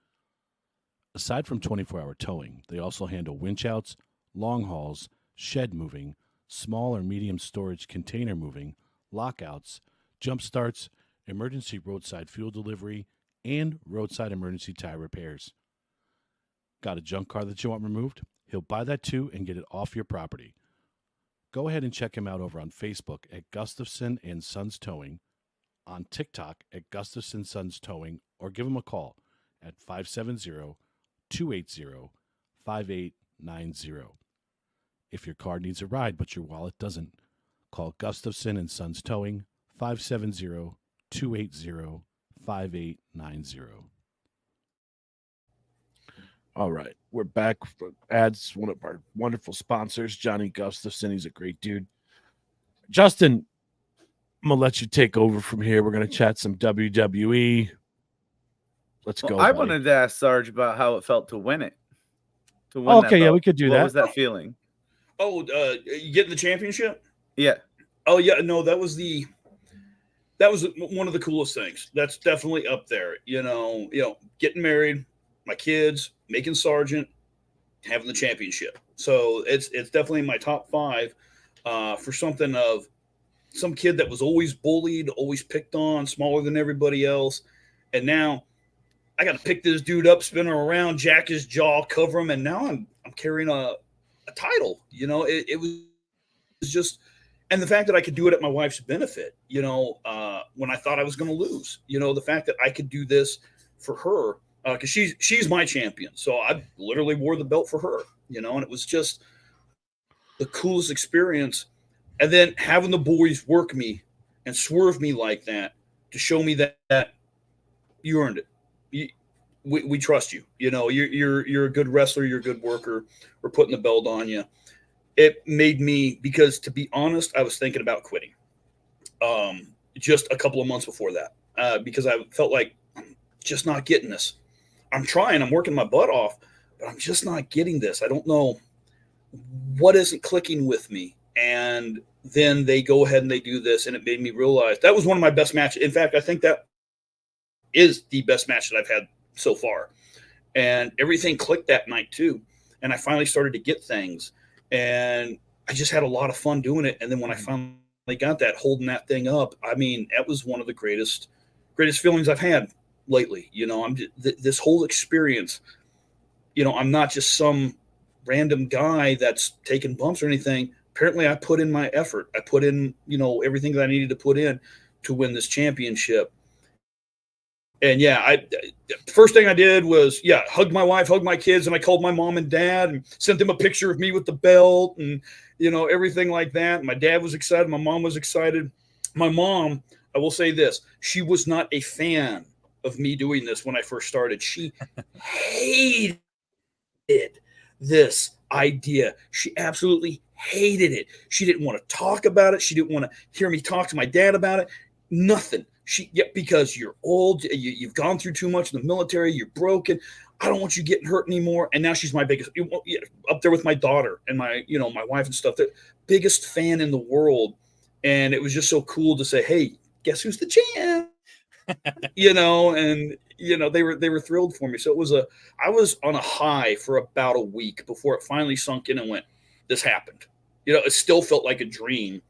Aside from 24-hour towing, they also handle winch outs, long hauls, shed moving, small or medium storage container moving, lockouts, jump starts, emergency roadside fuel delivery, and roadside emergency tire repairs. Got a junk car that you want removed? He'll buy that too and get it off your property. Go ahead and check him out over on Facebook at Gustafson and Sons Towing, on TikTok at Gustafson Sons Towing, or give him a call at 570-280-5890. If your car needs a ride but your wallet doesn't, call Gustafson and Sons Towing, 570-280-5890. All right, we're back for ads. One of our wonderful sponsors, Johnny Gustafson. He's a great dude. Justin, I'm going to let you take over from here. We're going to chat some WWE. Let's go. I wanted to ask Sarge about how it felt to win it. Okay, yeah, we could do that. What was that feeling? Oh, you getting the championship? Yeah. Oh, yeah. No, that was one of the coolest things. That's definitely up there. Getting married, my kids, making sergeant, having the championship. So it's definitely in my top 5 for something of some kid that was always bullied, always picked on, smaller than everybody else. And now I got to pick this dude up, spin him around, jack his jaw, cover him. And now I'm carrying a title. It was just, and the fact that I could do it at my wife's benefit, when I thought I was going to lose, the fact that I could do this for her, because she's my champion. So I literally wore the belt for her, and it was just the coolest experience. And then having the boys work me and swerve me like that to show me that you earned it. We trust you. You're a good wrestler. You're a good worker. We're putting the belt on you. It made me, because to be honest, I was thinking about quitting just a couple of months before that because I felt like I'm just not getting this. I'm trying. I'm working my butt off, but I'm just not getting this. I don't know what isn't clicking with me. And then they go ahead and they do this, and it made me realize that was one of my best matches. In fact, I think that is the best match that I've had so far. And everything clicked that night too. And I finally started to get things. And I just had a lot of fun doing it. And then when I finally got that, holding that thing up, I mean, that was one of the greatest feelings I've had lately. I'm just, this whole experience, I'm not just some random guy that's taking bumps or anything. Apparently I put in my effort. I put in, everything that I needed to put in to win this championship. And first thing I did was, hug my wife, hug my kids. And I called my mom and dad and sent them a picture of me with the belt and, everything like that. My dad was excited. My mom was excited. My mom, I will say this, she was not a fan of me doing this when I first started. She hated this idea. She absolutely hated it. She didn't want to talk about it. She didn't want to hear me talk to my dad about it. Nothing. Because you're old, you've gone through too much in the military, you're broken. I don't want you getting hurt anymore. And now she's my biggest, up there with my daughter and my wife and stuff, the biggest fan in the world. And it was just so cool to say, hey, guess who's the champ? And they were thrilled for me. So I was on a high for about a week before it finally sunk in and went, this happened. It still felt like a dream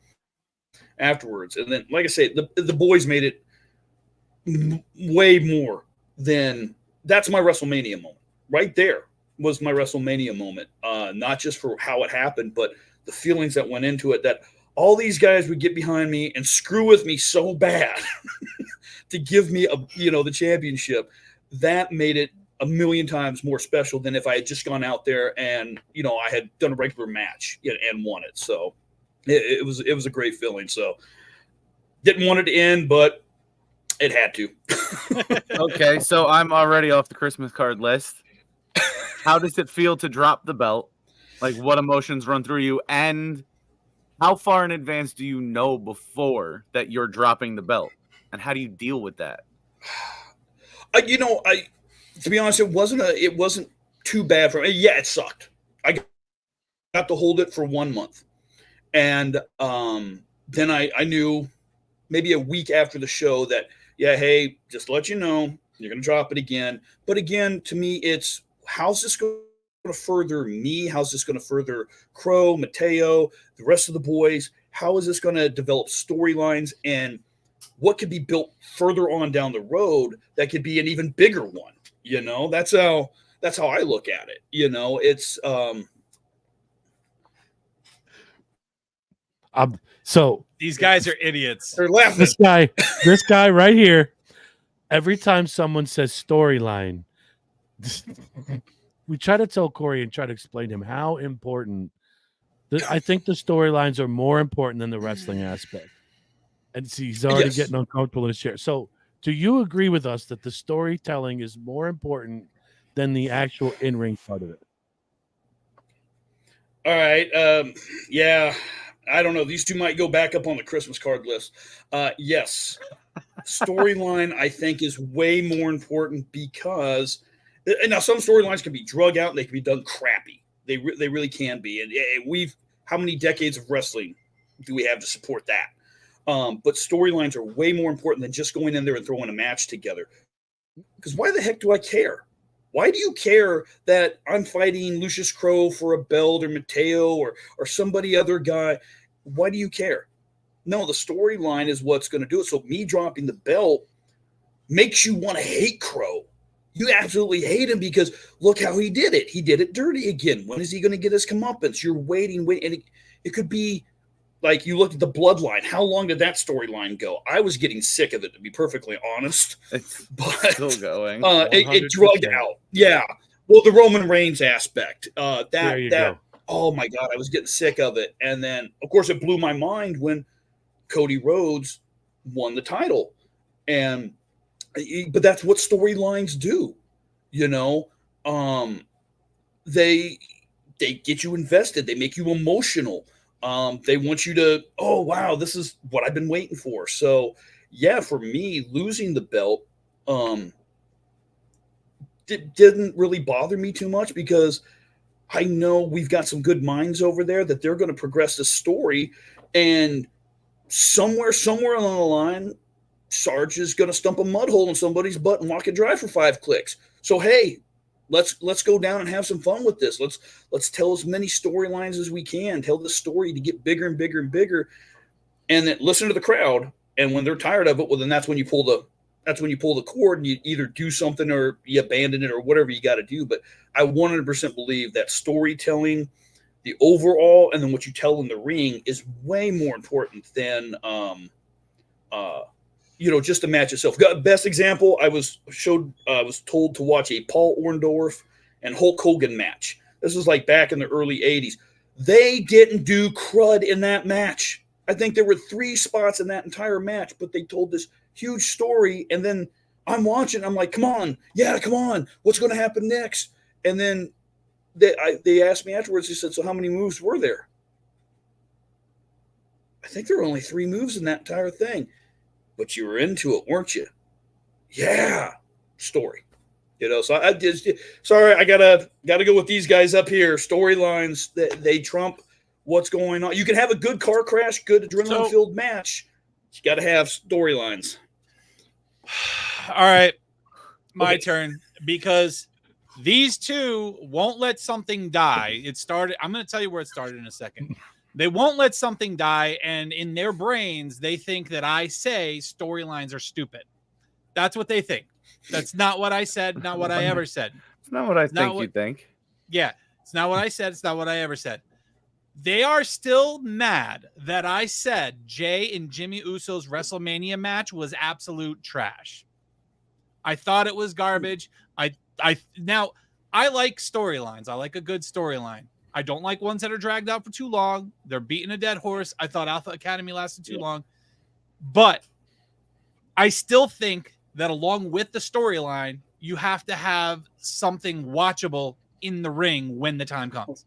afterwards. And then, like I say, the boys made it way more than that's my WrestleMania moment. Right there was my WrestleMania moment. Not just for how it happened, but the feelings that went into it, that all these guys would get behind me and screw with me so bad to give me the championship. That made it a million times more special than if I had just gone out there and I had done a regular match and won it. So it was a great feeling. So didn't want it to end, but it had to. Okay, so I'm already off the Christmas card list. How does it feel to drop the belt? Like, what emotions run through you? And how far in advance do you know before that you're dropping the belt? And how do you deal with that? To be honest, it wasn't too bad for me. Yeah, it sucked. I got to hold it for 1 month. And then I knew maybe a week after the show that, yeah, hey, just to let you know, you're going to drop it again. But again, to me, it's how's this going to further me? How's this going to further Crow, Mateo, the rest of the boys? How is this going to develop storylines, and what could be built further on down the road that could be an even bigger one? That's how I look at it. It's so these guys are idiots. they're laughing. This guy right here, every time someone says storyline, we try to tell Corey and try to explain to him how important I think the storylines are more important than the wrestling aspect. And see, he's already getting uncomfortable in his chair. So do you agree with us that the storytelling is more important than the actual in-ring part of it? All right. Yeah. I don't know. These two might go back up on the Christmas card list. Yes. Storyline, I think, is way more important because now some storylines can be drug out and they can be done crappy. They really can be. And how many decades of wrestling do we have to support that? But storylines are way more important than just going in there and throwing a match together. Because why the heck do I care? Why do you care that I'm fighting Lucius Crow for a belt or Mateo or somebody other guy? Why do you care? No, the storyline is what's going to do it. So me dropping the belt makes you want to hate Crow. You absolutely hate him because look how he did it. He did it dirty again. When is he going to get his comeuppance? You're waiting. And it could be like you look at the bloodline. How long did that storyline go? I was getting sick of it, to be perfectly honest. But still going. It drugged out. Yeah. Well, the Roman Reigns aspect. Go. Oh my God, I was getting sick of it. And then, of course, it blew my mind when Cody Rhodes won the title. But that's what storylines do. They get you invested. They make you emotional. They want you to, oh, wow, this is what I've been waiting for. So, yeah, for me, losing the belt didn't really bother me too much because I know we've got some good minds over there that they're going to progress the story. And somewhere along the line, Sarge is going to stump a mud hole in somebody's butt and walk it dry for 5 clicks. So, hey, let's go down and have some fun with this. Let's tell as many storylines as we can. Tell the story to get bigger and bigger and bigger, and then listen to the crowd. And when they're tired of it, well, then that's when you pull the cord and you either do something or you abandon it or whatever you got to do. But I 100% believe that storytelling, the overall, and then what you tell in the ring is way more important than just the match itself. Best example, I was told to watch a Paul Orndorff and Hulk Hogan match. This was like back in the early 80s. They didn't do crud in that match. I think there were 3 spots in that entire match, but they told this huge story. And then I'm watching, I'm like, come on. What's going to happen next? And then they asked me afterwards. They said, "So how many moves were there?" I think there were only 3 moves in that entire thing, but you were into it, weren't you? Yeah, story. So I just sorry, I gotta go with these guys up here. Storylines that they trump what's going on. You can have a good car crash, good adrenaline-filled match. You got to have storylines. All right, my turn, because these two won't let something die. It started. I'm going to tell you where it started in a second. They won't let something die, and in their brains, they think that I say storylines are stupid. That's what they think. That's not what I said. Not what I ever said. It's not what I think you think. Yeah, it's not what I said. It's not what I ever said. They are still mad that I said Jay and Jimmy Uso's WrestleMania match was absolute trash. I thought it was garbage. Now I like storylines. I like a good storyline. I don't like ones that are dragged out for too long. They're beating a dead horse. I thought Alpha Academy lasted too long. But I still think that along with the storyline, you have to have something watchable in the ring when the time comes.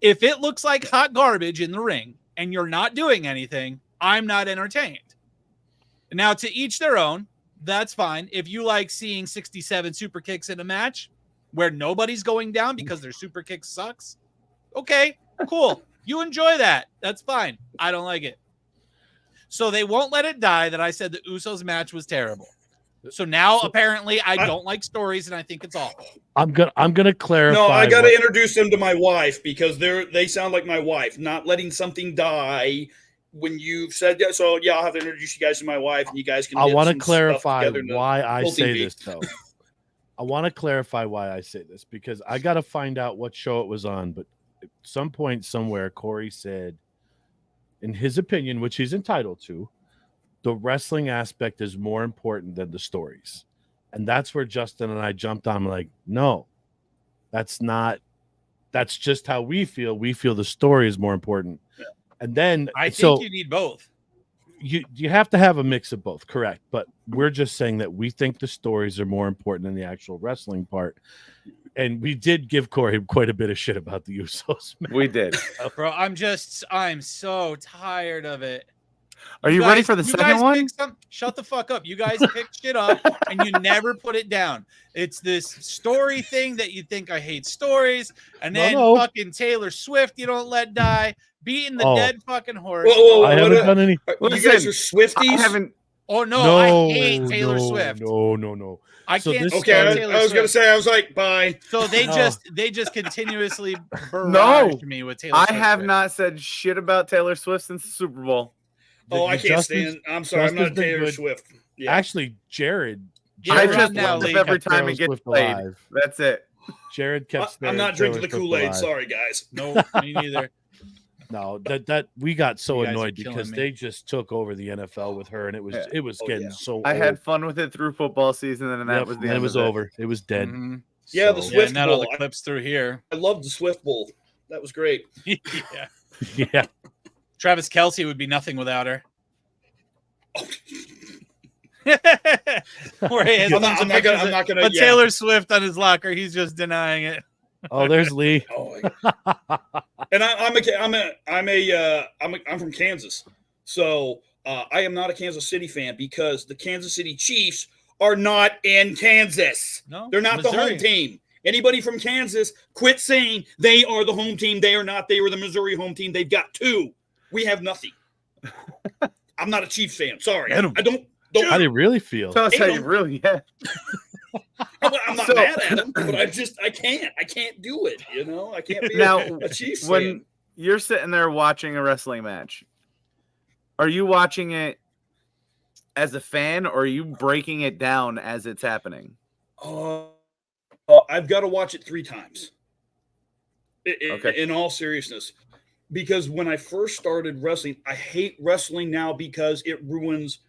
If it looks like hot garbage in the ring and you're not doing anything, I'm not entertained. Now, to each their own. That's fine. If you like seeing 67 super kicks in a match where nobody's going down because their super kick sucks, okay, cool. You enjoy that. That's fine. I don't like it. So they won't let it die that I said the Usos match was terrible. So now apparently I don't like stories and I think it's awful. I'm gonna clarify. No, I got to introduce them to my wife because they sound like my wife. Not letting something die when you've said that. So yeah, I'll have to introduce you guys to my wife, and you guys can. I want to clarify why I say this though. I want to clarify why I say this because I got to find out what show it was on. But at some point somewhere, Corey said, in his opinion, which he's entitled to, the wrestling aspect is more important than the stories. And that's where Justin and I jumped on like, no, that's not. That's just how we feel. We feel the story is more important. Yeah. And then I think you need both. You have to have a mix of both, correct? But we're just saying that we think the stories are more important than the actual wrestling part. And we did give Corey quite a bit of shit about the Usos. Man. We did. Bro, I'm so tired of it. Are you ready for the second one? Shut the fuck up. You guys pick shit up and you never put it down. It's this story thing that you think I hate stories. And then fucking Taylor Swift, you don't let die. Beating the dead fucking horse. Whoa, I haven't done any. You guys are Swifties? I haven't. Oh, no, I hate Taylor Swift. No. I can't. Okay, I was going to say, I was like, bye. So they just continuously barrage me with Taylor Swift. I have not said shit about Taylor Swift since the Super Bowl. I can't stand. I'm sorry, I'm not a Taylor Swift. Yeah. Actually, Jared I just laugh every time it gets played. Alive. That's it. Jared kept. I'm not drinking the Kool-Aid. Sorry, guys. No, me neither. No, that we got so annoyed because they just took over the NFL with her, and it was getting so. I had fun with it through football season, and that was the end. It was over. It was dead. Mm-hmm. Yeah, the Swift Bowl. Not all the clips through here. I loved the Swift Bowl. That was great. Yeah. Travis Kelce would be nothing without her. I'm not gonna. But Taylor Swift on his locker, he's just denying it. Oh, there's Lee. And I'm from Kansas, so I am not a Kansas City fan because the Kansas City Chiefs are not in Kansas. No, they're not Missouri. The home team. Anybody from Kansas, quit saying they are the home team. They are not. They were the Missouri home team. They've got 2. We have nothing. I'm not a Chiefs fan. Sorry, I don't. How do you really feel? Tell us how you really. Yeah. I'm not mad at him, but I can't do it. You know, I can't be a Chiefs fan. When you're sitting there watching a wrestling match, are you watching it as a fan or are you breaking it down as it's happening? I've got to watch it 3 times. In all seriousness, because when I first started wrestling, I hate wrestling now because it ruins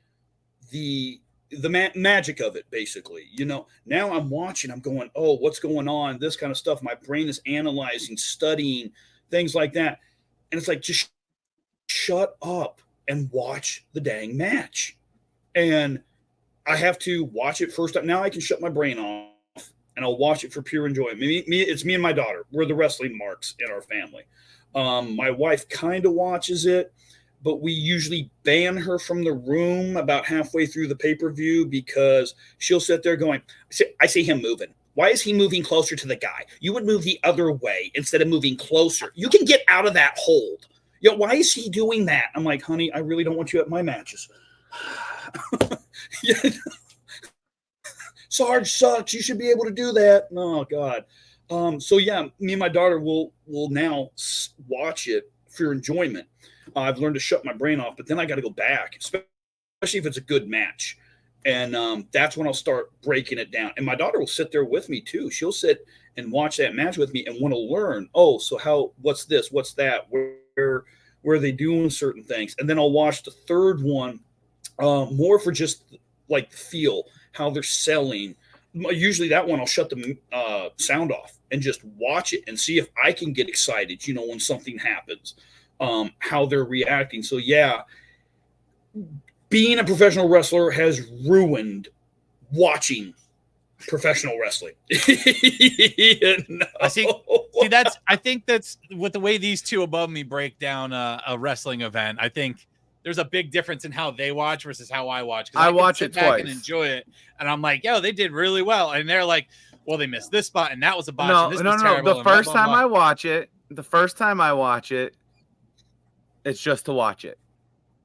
the magic of it, basically. You know, now I'm watching, I'm going, oh, what's going on? This kind of stuff. My brain is analyzing, studying, things like that. And it's like, just shut up and watch the dang match. And I have to watch it first time. Now I can shut my brain off and I'll watch it for pure enjoyment. It's me and my daughter. We're the wrestling marks in our family. My wife kind of watches it, but we usually ban her from the room about halfway through the pay-per-view because she'll sit there going, I see him moving. Why is he moving closer to the guy? You would move the other way instead of moving closer. You can get out of that hold. Why is he doing that? I'm like, honey, I really don't want you at my matches. Sarge sucks. You should be able to do that. Oh, God. So, yeah, me and my daughter will now watch it for enjoyment. I've learned to shut my brain off, but then I got to go back, especially if it's a good match. And that's when I'll start breaking it down. And my daughter will sit there with me, too. She'll sit and watch that match with me and want to learn, what's this? What's that? Where are they doing certain things? And then I'll watch the third one more for just, like, the feel, how they're selling. Usually that one I'll shut the sound off and just watch it and see if I can get excited, when something happens, how they're reacting. So, yeah, being a professional wrestler has ruined watching professional wrestling. I think that's with the way these two above me break down a wrestling event. I think there's a big difference in how they watch versus how I watch. I watch it twice and enjoy it, and I'm like, yo, they did really well, and they're like, well, they missed this spot, and that was a botch. No. The first time I watch it, it's just to watch it.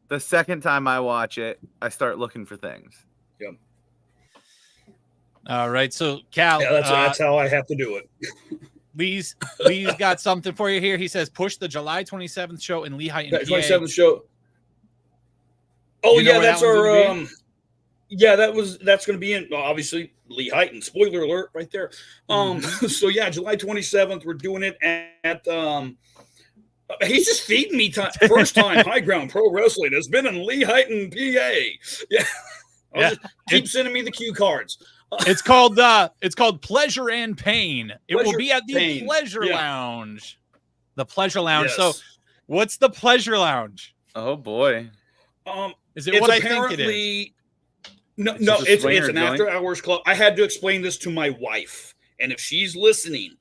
The second time I watch it, I start looking for things. Yep. All right, so Cal, that's how I have to do it. Lee's got something for you here. He says, push the July 27th show in Lehigh, PA. 27th show. Oh, yeah, that's our that's going to be in obviously Lehigh. Spoiler alert right there. So yeah, July 27th, we're doing it at he's just feeding me time. First time High Ground Pro Wrestling has been in Lehigh, PA. Yeah. Just keep sending me the cue cards. It's called Pleasure and Pain. It will be at the Pleasure Lounge. The Pleasure Lounge. Yes. So what's the Pleasure Lounge? Oh boy. Is it what I think it is? No, it's an after-hours club. I had to explain this to my wife, and if she's listening,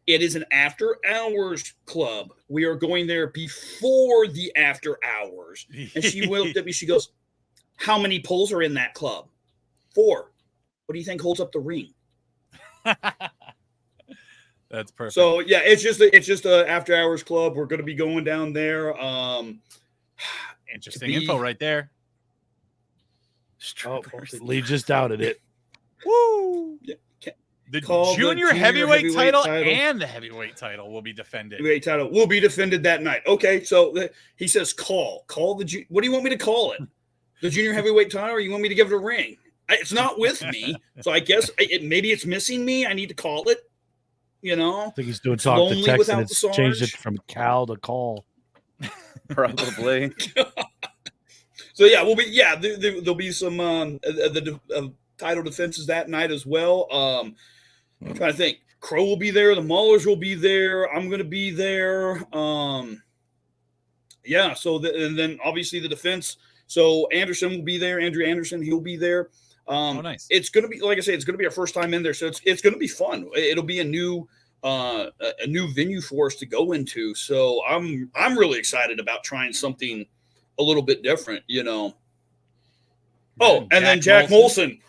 it is an after-hours club. We are going there before the after-hours. And she looked at me. She goes, how many poles are in that club? 4. What do you think holds up the ring? That's perfect. So, yeah, it's just an after-hours club. We're going to be going down there. Interesting info right there. Lee just doubted it. Woo! Yeah. The junior heavyweight title and the heavyweight title will be defended. Heavyweight title will be defended that night. Okay, so he says call the. What do you want me to call it? The junior heavyweight title, or you want me to give it a ring? It's not with me, so I guess maybe it's missing me. I need to call it. I think he's doing talk to text, and it's changed it from Cal to call. Probably. So yeah, there'll be some title defenses that night as well. I'm trying to think. Crow will be there. The Maulers will be there. I'm going to be there. Yeah. So and then obviously the defense. So Anderson will be there. Andrew Anderson, he'll be there. Nice. It's going to be, like I say, it's going to be our first time in there. So it's going to be fun. It'll be a new venue for us to go into. So I'm really excited about trying something a little bit different, Oh, and then Jack Molson.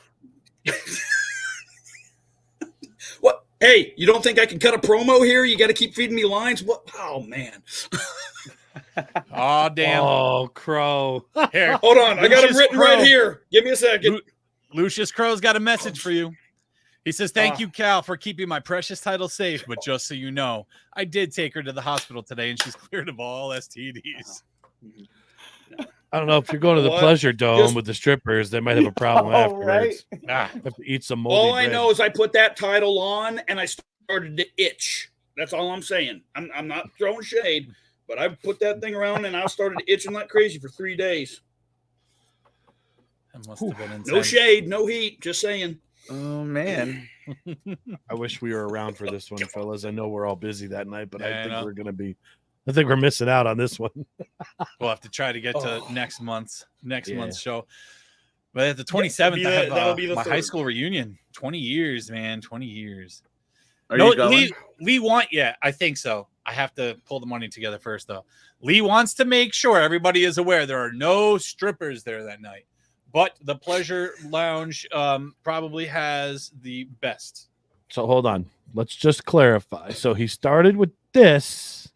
What? Hey, you don't think I can cut a promo here? You got to keep feeding me lines? What? Oh, man. Oh, damn. Oh, Crow. Here. Hold on. I got him written right here. Give me a second. Lucius Crow's got a message for you. He says, thank you, Cal, for keeping my precious title safe. But just so you know, I did take her to the hospital today, and she's cleared of all STDs. I don't know if you're going to the Pleasure Dome with the strippers, they might have a problem afterwards. Right? Have to eat some moldy All I know is I put that title on and I started to itch. That's all I'm saying. I'm not throwing shade, but I put that thing around and I started itching like crazy for 3 days. That must have been intense. No shade, no heat. Just saying. Oh man. I wish we were around for this one, fellas. I know we're all busy that night, but I think we're missing out on this one. We'll have to try to get to next month's show. But at the 27th, I have that'll be the my third. high school reunion. 20 years, man. 20 years. Are you going? Lee want, yeah, I think so. I have to pull the money together first, though. Lee wants to make sure everybody is aware there are no strippers there that night. But the Pleasure Lounge probably has the best. So hold on. Let's just clarify. So he started with this.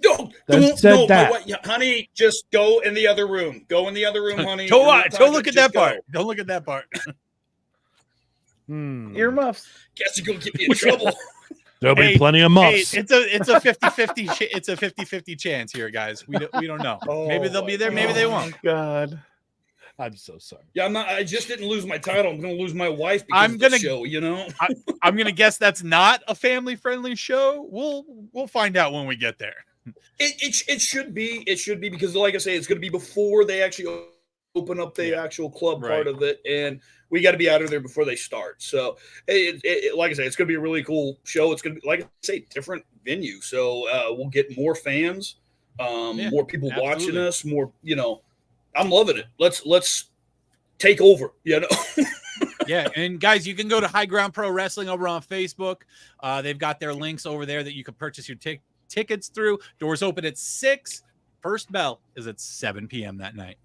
Don't said that. Honey, just go in the other room. Go in the other room, honey. Don't Don't look at that part. Don't look at that part. Earmuffs. Guess you're gonna get me in trouble. There'll be plenty of muffs. It's a 50-50 it's a 50-50 chance here, guys. We don't know. Maybe they'll be there, maybe they won't. God. I'm so sorry. Yeah, I just didn't lose my title. I'm gonna lose my wife because of the show, you know. I'm gonna guess that's not a family-friendly show. We'll find out when we get there. It should be. It should be because, like I say, it's gonna be before they actually open up the actual club part of it, and we got to be out of there before they start. So, like I say, it's going to be a really cool show. It's going to be, like I say, different venue. So we'll get more fans, more people watching us, more. You know, I'm loving it. Let's take over. You know. Yeah, and guys, you can go to High Ground Pro Wrestling over on Facebook. They've got their links over there that you can purchase your tickets through. Doors open at 6. First bell is at 7 p.m. that night.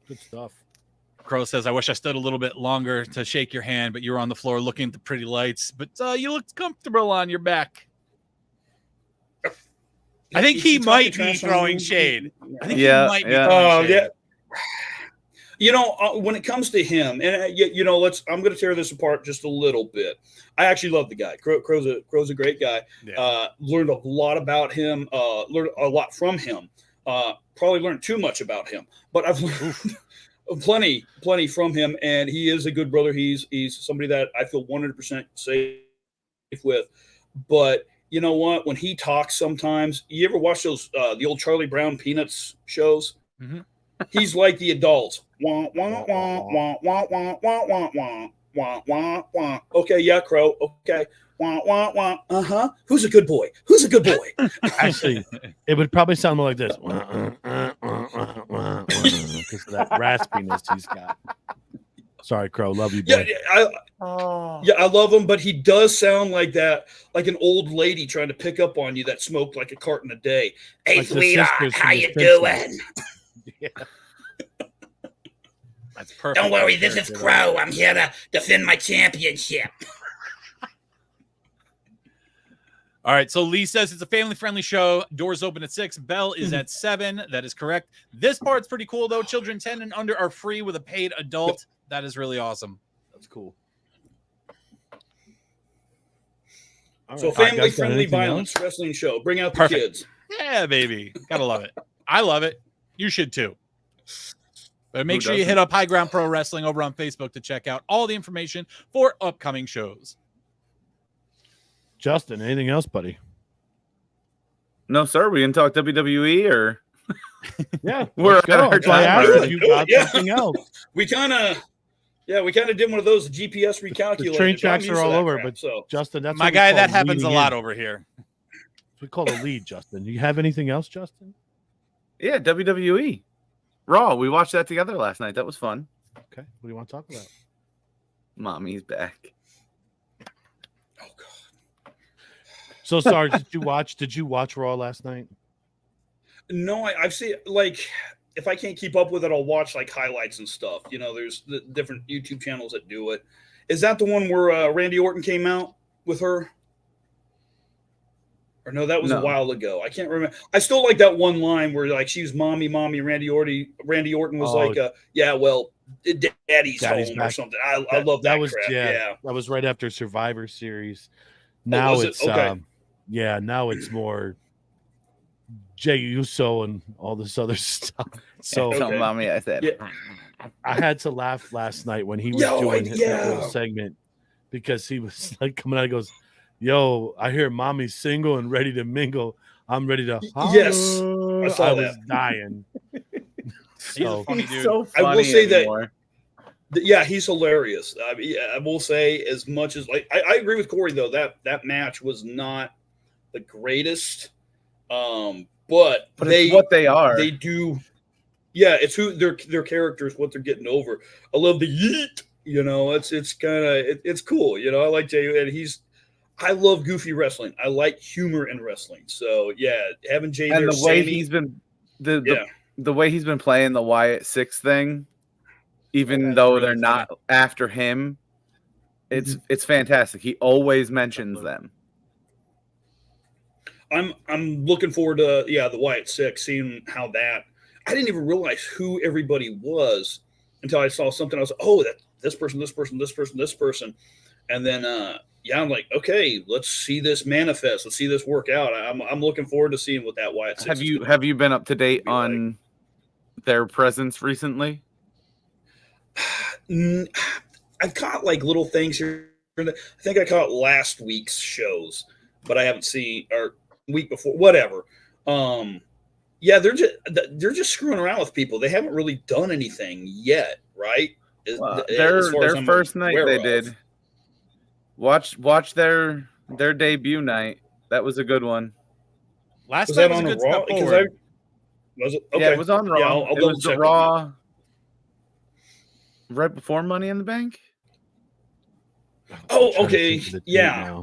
Good stuff. Crow says, I wish I stood a little bit longer to shake your hand, but you were on the floor looking at the pretty lights. But you looked comfortable on your back. I think he might be throwing shade. I think he might be throwing shade. You know, when it comes to him, and you know, I'm going to tear this apart just a little bit. I actually love the guy. Crow's a great guy. Yeah. Learned a lot about him. Learned a lot from him. Probably learned too much about him, but I've learned plenty from him, and he is a good brother. He's somebody that I feel 100% safe with. But you know what? When he talks, sometimes you ever watch those the old Charlie Brown Peanuts shows? Mm-hmm. He's like the adults. Wah, wah, wah, wah, wah, wah, wah, wah, wah, wah, wah, wah. Okay, yeah, Crow. Okay. Wah, wah, wah. Uh-huh. Who's a good boy? Who's a good boy? Actually, it would probably sound more like this. Because of that raspiness he's got. Sorry, Crow. Love you, boy. I love him, but he does sound like that, like an old lady trying to pick up on you that smoked like a carton a day. Hey, like sweetheart, how you doing? Yeah. That's perfect. Don't worry, this is Crow. I'm here to defend my championship. All right, so Lee says it's a family-friendly show. Doors open at 6. Bell is at 7. That is correct. This part's pretty cool, though. Children 10 and under are free with a paid adult. That is really awesome. That's cool. So family-friendly violence wrestling show. Bring out the kids. Yeah, baby. Gotta love it. I love it. You should, too. But make sure you hit up High Ground Pro Wrestling over on Facebook to check out all the information for upcoming shows. Justin, anything else, buddy? No, sir. We can talk WWE or yeah, we're at our time. You got something else. We kind of did one of those GPS recalculated. The train tracks are all over, but Justin, that's my guy. That happens a lot over here. We call the lead, Justin. Do you have anything else, Justin? Yeah, WWE. Raw. We watched that together last night. That was fun. Okay. What do you want to talk about? Mommy's back. Oh God. So Sarge, did you watch Raw last night? No, I've seen, like, if I can't keep up with it, I'll watch like highlights and stuff. You know, there's the different YouTube channels that do it. Is that the one where Randy Orton came out with her? Or no, that was a while ago. I can't remember. I still like that one line where like she was mommy. Randy Orton was Daddy's home back. Or something. I love that. Crap. Yeah, that was right after Survivor Series. Now it's okay. Now it's more Jey Uso and all this other stuff. So mommy, I said I had to laugh last night when he was doing his little segment because he was like coming out and goes, yo, I hear mommy's single and ready to mingle. I'm ready to holler. Yes. I was dying. He's a funny dude. So funny I will say anymore. that he's hilarious. I mean, I will say as much as like I agree with Corey though, that match was not the greatest. But it's what they are. They do Yeah, it's who their characters, what they're getting over. I love the yeet. It's kind of it's cool. I like Jay, and I love goofy wrestling. I like humor in wrestling. So yeah, having Jay and there, the way Sammy, he's been the way he's been playing the Wyatt 6 thing, even though really they're not after him, it's fantastic. He always mentions them. I'm looking forward to the Wyatt 6, seeing how that. I didn't even realize who everybody was until I saw something. I was like, oh, that this person, this person, this person, this person, and then I'm like, okay, let's see this manifest. Let's see this work out. I'm looking forward to seeing what that Wyatt 6 have you been up to date on their presence recently? I've caught like little things here. I think I caught last week's shows, but I haven't seen or week before, whatever. Yeah, they're just screwing around with people. They haven't really done anything yet, right? Their first night they did. Watch their debut night. That was a good one. Last night was a good step forward. Was it? Okay. Yeah, it was on Raw. Yeah, I'll it was the Raw right before Money in the Bank. Oh, okay. Yeah.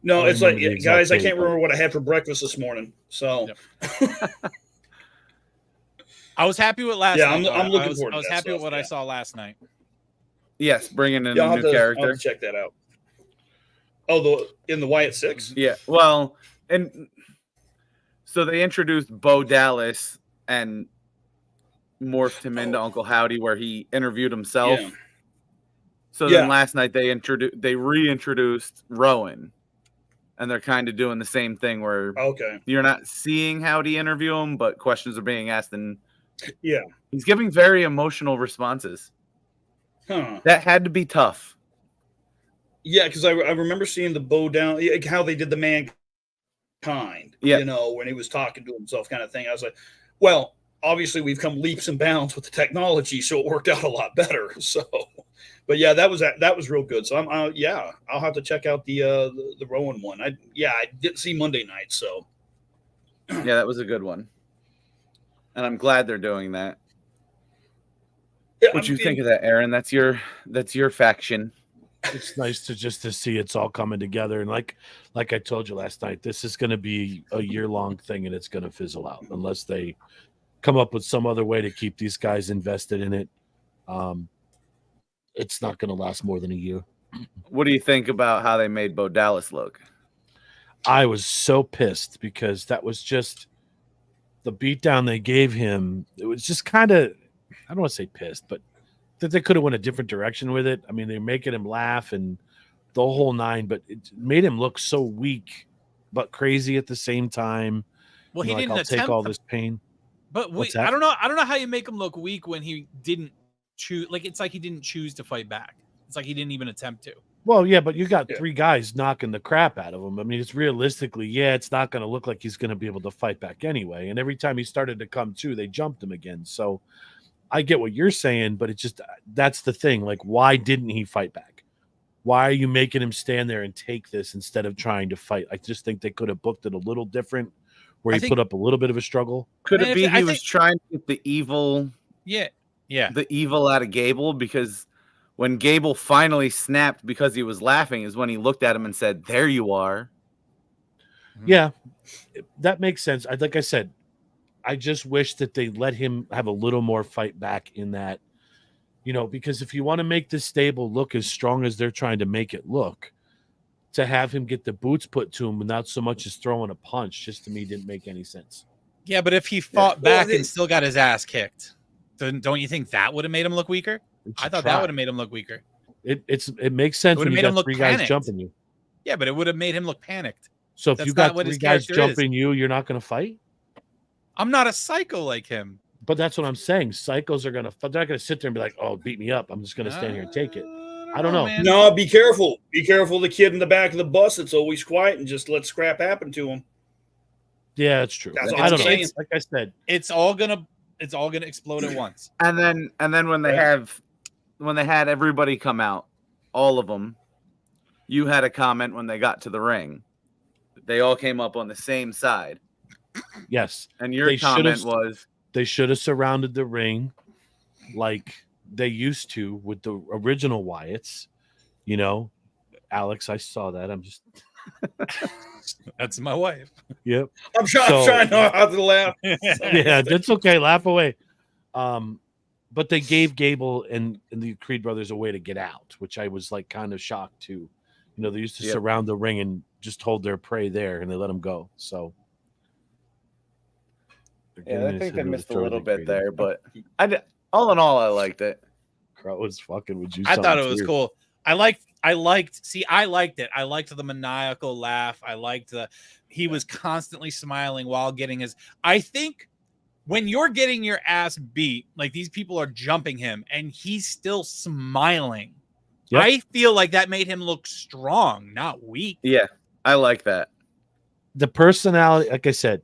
No, it's like, guys, I can't remember what I had for breakfast this morning. So, I was happy with last night. I'm looking forward to that. I was happy with what I saw last night. Yes, bringing in a new character. I'll have to check that out. Oh, in the Wyatt 6? Yeah. Well, and so they introduced Bo Dallas and morphed him into Uncle Howdy, where he interviewed himself. Yeah. So then last night they reintroduced Rowan. And they're kind of doing the same thing where you're not seeing Howdy interview him, but questions are being asked, and he's giving very emotional responses. Huh. That had to be tough. Yeah, because I remember seeing the bow down, how they did the mankind, when he was talking to himself kind of thing. I was like, well, obviously we've come leaps and bounds with the technology, so it worked out a lot better. So, but yeah, that was real good. So I'll have to check out the Rowan one. I didn't see Monday night, so yeah, that was a good one, and I'm glad they're doing that. Yeah, what you think of that, Aaron? That's your faction. It's nice to see it's all coming together, and like I told you last night, this is going to be a year-long thing, and it's going to fizzle out unless they come up with some other way to keep these guys invested in it. It's not going to last more than a year. What do you think about how they made Bo Dallas look? I was so pissed because that was just the beatdown they gave him. It was just kind of, I don't want to say pissed, but that they could have went a different direction with it. I mean, they're making him laugh and the whole nine, but it made him look so weak but crazy at the same time. Well, he didn't I'll take all this pain. But I don't know how you make him look weak when he didn't choose. Like, it's like he didn't choose to fight back. It's like he didn't even attempt to. Well, yeah, but you got three guys knocking the crap out of him. I mean, it's realistically, it's not going to look like he's going to be able to fight back anyway. And every time he started to come to, they jumped him again. So I get what you're saying, but it's just, that's the thing. Like, why didn't he fight back? Why are you making him stand there and take this instead of trying to fight? I just think they could have booked it a little different, where he put up a little bit of a struggle. Could it be he was trying to get the evil? Yeah. The evil out of Gable, because when Gable finally snapped because he was laughing is when he looked at him and said, "There you are." Yeah, that makes sense. Like I said, I just wish that they let him have a little more fight back in that, because if you want to make this stable look as strong as they're trying to make it look, to have him get the boots put to him without so much as throwing a punch, just to me didn't make any sense. Yeah, but if he fought back and still got his ass kicked, then don't you think that would have made him look weaker? I thought that would have made him look weaker. It makes sense when you got three guys jumping you. Yeah, but it would have made him look panicked. So if you got three guys jumping you, you're not going to fight? I'm not a psycho like him. But that's what I'm saying. Psychos are they're not going to sit there and be like, "Oh, beat me up." I'm just going to stand here and take it. I don't know. Man. No, be careful. Be careful. The kid in the back of the bus that's always quiet and just let scrap happen to him. Yeah, that's true. That's I don't know. Like I said, it's all gonna explode at once. And then when they had everybody come out, all of them, you had a comment when they got to the ring. They all came up on the same side. Yes. And your They comment should've- was, They should have surrounded the ring like they used to with the original Wyatts. You know, Alex, I saw that. I'm just, That's my wife. yep. I'm trying, So- trying not to laugh. Yeah, that's okay. Laugh away. But they gave Gable and the Creed brothers a way to get out, which I was like kind of shocked too. You know, they used to Yep. surround the ring and just hold their prey there, and they let them go. So, yeah, I think they missed a little bit there, but all in all, I liked it. Crow was fucking with you. I thought it something was too. cool. I liked it. I liked the maniacal laugh. I liked he was constantly smiling while getting his. I think when you're getting your ass beat, like these people are jumping him and he's still smiling. Yep. I feel like that made him look strong, not weak. Yeah, I like that. The personality, like I said,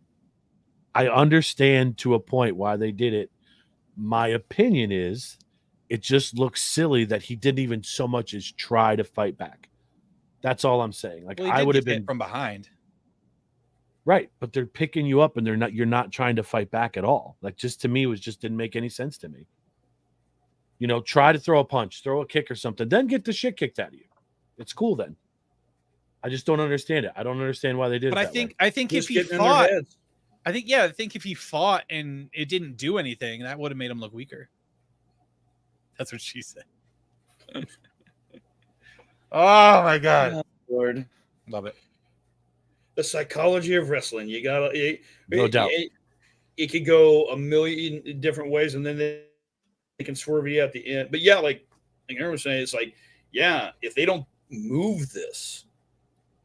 I understand to a point why they did it. My opinion is it just looks silly that he didn't even so much as try to fight back. That's all I'm saying. Like Well, he I did would have get hit been from behind. right, but they're picking you up and you're not trying to fight back at all. Like just to me, it was just didn't make any sense to me. You know, try to throw a punch, throw a kick or something, then get the shit kicked out of you. It's cool then. I just don't understand it. I don't understand why they did But it. I think if Just he getting in their fought, heads. I think if he fought and it didn't do anything, that would have made him look weaker. That's what she said. Oh my god. Lord. Love it. The psychology of wrestling. You gotta, No doubt. It could go a million different ways, and then they can swerve you at the end. But yeah, like Aaron was saying, it's like, yeah, if they don't move this,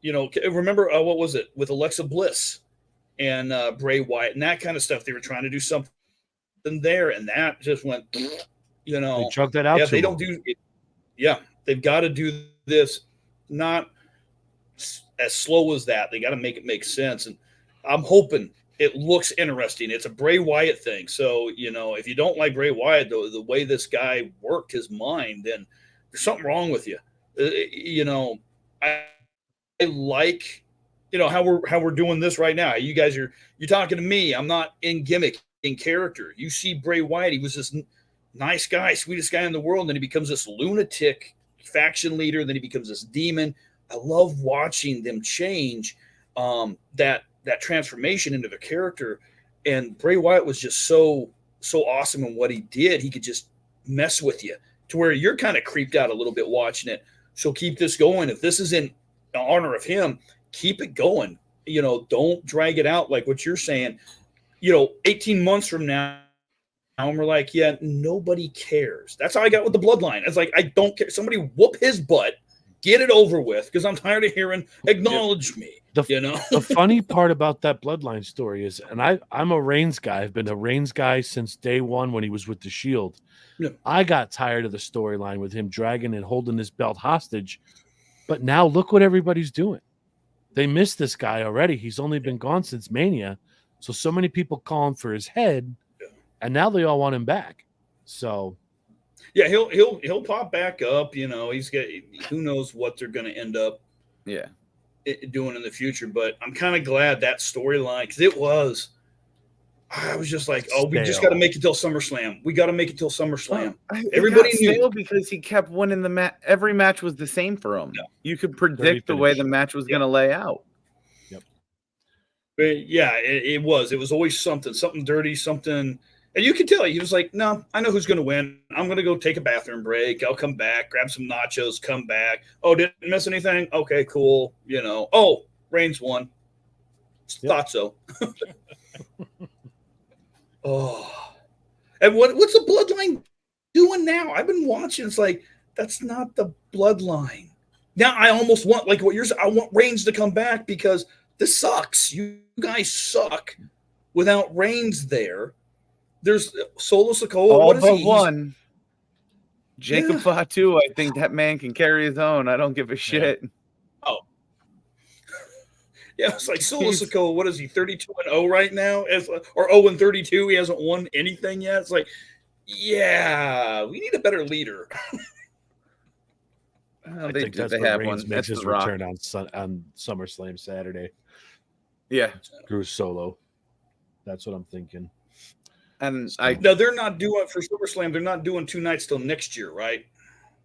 you know, remember what was it with Alexa Bliss and Bray Wyatt and that kind of stuff? They were trying to do something there, and that just went, you know, They chucked that out. yeah, too they don't long. do it. Yeah, they've got to do this not as slow as that. They got to make it make sense. And I'm hoping it looks interesting. It's a Bray Wyatt thing. So, you know, if you don't like Bray Wyatt, the way this guy worked his mind, then there's something wrong with you. You know, I like, you know, how we're doing this right now. You guys you're talking to me. I'm not in gimmick, in character. You see Bray Wyatt, he was this nice guy, sweetest guy in the world, and then he becomes this lunatic faction leader, then he becomes this demon. I love watching them change that transformation into their character. And Bray Wyatt was just so awesome in what he did. He could just mess with you to where you're kind of creeped out a little bit watching it. So keep this going. If this is in honor of him, keep it going. You know, don't drag it out like what you're saying. You know, 18 months from now, and we're like, yeah, nobody cares. That's how I got with the bloodline. It's like, I don't care. Somebody whoop his butt, get it over with, because I'm tired of hearing acknowledge me. You know, The funny part about that bloodline story is, and I'm a Reigns guy. I've been a Reigns guy since day one when he was with the Shield. Yeah. I got tired of the storyline with him dragging and holding his belt hostage. But now look what everybody's doing. They missed this guy already. He's only been gone since Mania. So many people calling for his head, and now they all want him back. So yeah, he'll pop back up. You know, he's got, who knows what they're going to end up doing in the future. But I'm kind of glad that storyline, because I was just like, oh, we just got to make it till SummerSlam. We got to make it till SummerSlam. Everybody knew, because he kept winning the match. Every match was the same for him. Yeah. You could predict the way the match was going to lay out. But yeah, it was always something dirty, something. And you could tell he was like, no, I know who's going to win. I'm going to go take a bathroom break. I'll come back, grab some nachos, come back. Oh, didn't miss anything? Okay, cool. You know, oh, Reigns won. Thought so. Oh. And what's the bloodline doing now? I've been watching. It's like, that's not the bloodline. Now I almost want, like what you're saying, I want Reigns to come back because this sucks. You guys suck without Reigns there. There's Solo Sikoa. All but one. Jacob Fatu, I think that man can carry his own. I don't give a shit. Yeah. Oh. Yeah, it's like Solo Sikoa. What is he, 32-0 right now? Or 0-32? He hasn't won anything yet. It's like, yeah, we need a better leader. I think that's where Reigns makes his return on SummerSlam Saturday. Yeah. Screw Solo. That's what I'm thinking. And No, they're not doing for SummerSlam. They're not doing 2 nights till next year, right?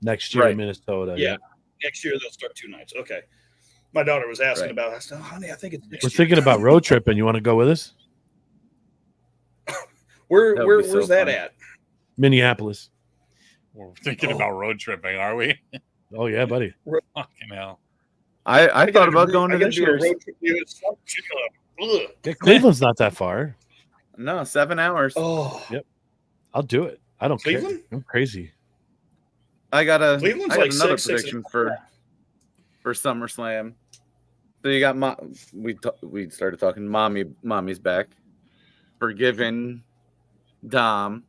Next year Right. in Minnesota. Yeah. Next year they'll start 2 nights. Okay. My daughter was asking Right. about it. I said, honey, I think it's next We're year. thinking about road tripping. You want to go with us? That would be so Where's that fun. at? Minneapolis. We're thinking about road tripping, are we? Oh yeah, buddy. Fucking hell. I thought about going to this year's. road trip here. Ugh. Yeah, Cleveland's not that far. No, 7 hours. Oh, Yep. I'll do it. I don't Cleveland? care. I'm crazy. I got Cleveland's another like 6, prediction for SummerSlam. So you got we started talking. Mommy's back. Forgiving Dom.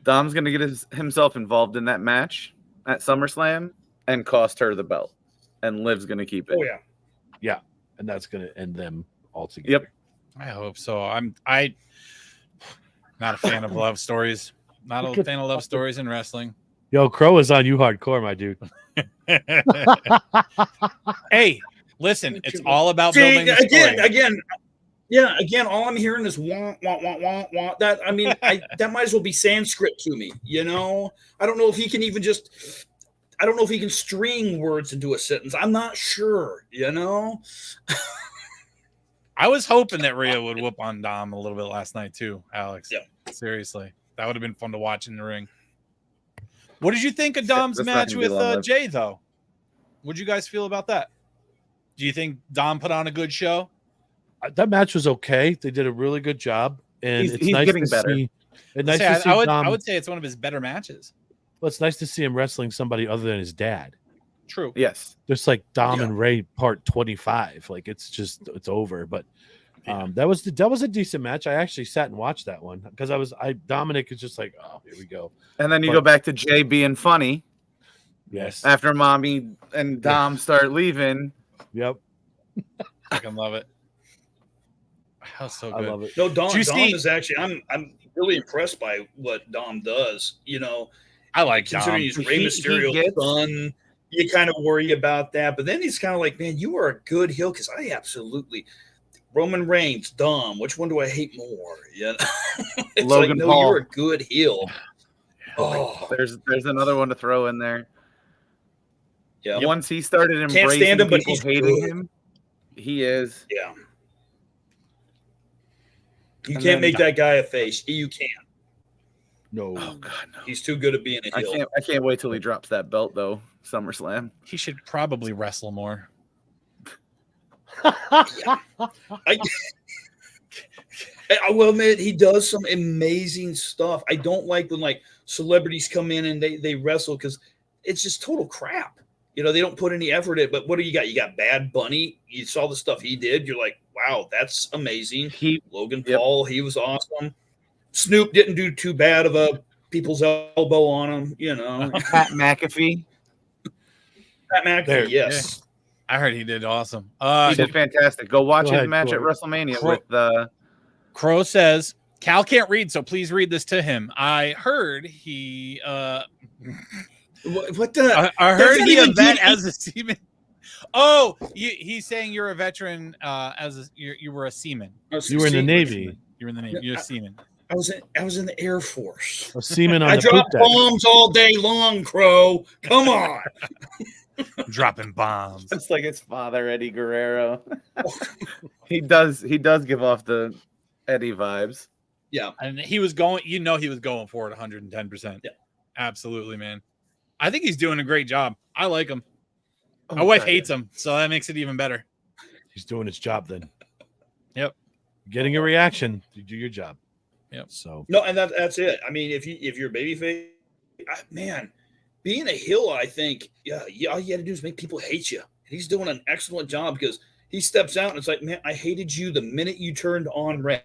Dom's gonna get himself involved in that match at SummerSlam and cost her the belt. And Liv's gonna keep it. Oh yeah. And that's gonna end them altogether. Yep. I hope so. I'm not a fan of love stories. Not a fan of love stories in wrestling. Yo, Crow is on you hardcore, my dude. Hey, listen, it's all about See, building the story. again, all I'm hearing is wah, wah, wah, wah, wah. That, I mean, that might as well be Sanskrit to me, you know? I don't know if he can even I don't know if he can string words into a sentence. I'm not sure, you know? I was hoping that Rhea would whoop on Dom a little bit last night too, Alex. Yeah. Seriously. That would have been fun to watch in the ring. What did you think of Dom's That's not match gonna be with long-lived. Jay, though? What'd you guys feel about that? Do you think Dom put on a good show? That match was okay. They did a really good job, and He's it's nice getting to better. see. It's nice Say, to see Dom. I would say it's one of his better matches. Well, it's nice to see him wrestling somebody other than his dad. True. Yes. Just like Dom Yeah. and Ray part 25. Like it's over. But that was a decent match. I actually sat and watched that one because Dominic is just like, oh, here we go. And then you But- go back to Jay being funny Yes. after Mommy and Dom start leaving. Yep. I can love it. That was so I good. love it. No, Dom Did you see- is actually, I'm really impressed by what Dom does, you know? I like Considering Dom. he's Rey He Mysterio's gets- son, you kind of worry about that. But then he's kind of like, man, you are a good heel because I absolutely Roman Reigns, Dom. Which one do I hate more? You know? It's Logan like, no, Paul. you're a good heel. Oh, There's another one to throw in there. yeah, Once he started Can't embracing stand him, but people he's hating good. him, he is. yeah. You And can't then- make that guy a face. You can't. No. Oh God, no! He's too good at being a heel. I can't wait till he drops that belt though. SummerSlam. He should probably wrestle more. I will admit he does some amazing stuff. I don't like when like celebrities come in and they wrestle because it's just total crap. You know, they don't put any effort in it. But what do you got? You got Bad Bunny. You saw the stuff he did. You're like, wow, that's amazing. Logan Yep. Paul, he was awesome. Snoop didn't do too bad of a people's elbow on him. You know, Pat McAfee. Pat McAfee, There. yes. I heard he did awesome. He did fantastic. Go watch Go his ahead, match at Corey. WrestleMania Cro- with Crow says Cal can't read, so please read this to him. I heard he What the? I heard Doesn't he a even vet give- as a seaman. Oh, he's saying you're a veteran you were a seaman. You were in the Navy. You were in the Navy. You're a seaman. I was in the Air Force. A seaman on I the poop drop deck. bombs all day long, Crow. Come on. Dropping bombs. It's like his father, Eddie Guerrero. he does give off the Eddie vibes. Yeah. And he was going, he was going for it 110%. Yeah. Absolutely, man. I think he's doing a great job. I like him. Oh, My wife God, hates him, so that makes it even better. He's doing his job then. Yep. Getting a reaction, you do your job. Yep. So No, and that's it. I mean, if you're a babyface, man, being a heel, I think, all you got to do is make people hate you. And he's doing an excellent job because he steps out and it's like, man, I hated you the minute you turned on Ray.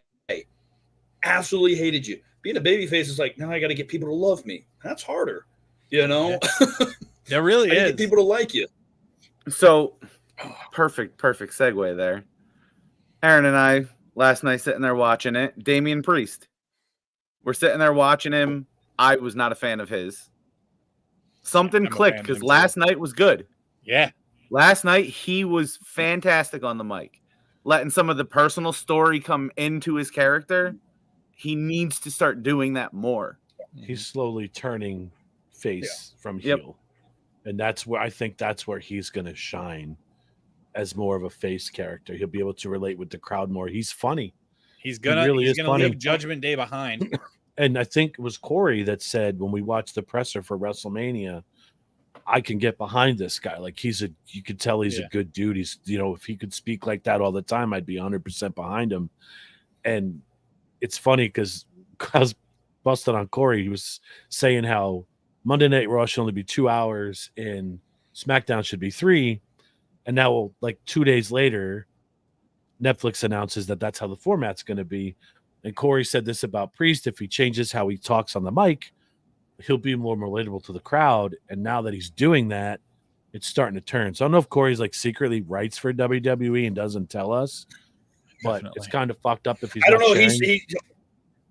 Absolutely hated you. Being a babyface is like, now I got to get people to love me. That's harder, you know. There really I gotta is. get people to like you. So perfect segue there. Aaron and I last night sitting there watching it. Damian Priest. We're sitting there watching him. I was not a fan of his. Something I'm a clicked fan of because him, too. last night was good. Yeah. Last night he was fantastic on the mic. letting some of the personal story come into his character. He needs to start doing that more. He's slowly turning face from Yep. heel. And that's where I think that's where he's going to shine as more of a face character. He'll be able to relate with the crowd more. He's funny. He's gonna leave Judgment Day behind. And I think it was Corey that said when we watched the presser for WrestleMania, I can get behind this guy. Like you could tell he's a good dude. He's, if he could speak like that all the time, I'd be 100% behind him. And it's funny because I was busted on Corey. He was saying how Monday Night Raw should only be 2 hours and SmackDown should be 3. And now, like 2 days later, Netflix announces that that's how the format's going to be. And Corey said this about Priest: if he changes how he talks on the mic, he'll be more relatable to the crowd. And now that he's doing that, it's starting to turn. So I don't know if Corey's like secretly writes for WWE and doesn't tell us, but it's kind of fucked up if he's. I don't know. Sharing.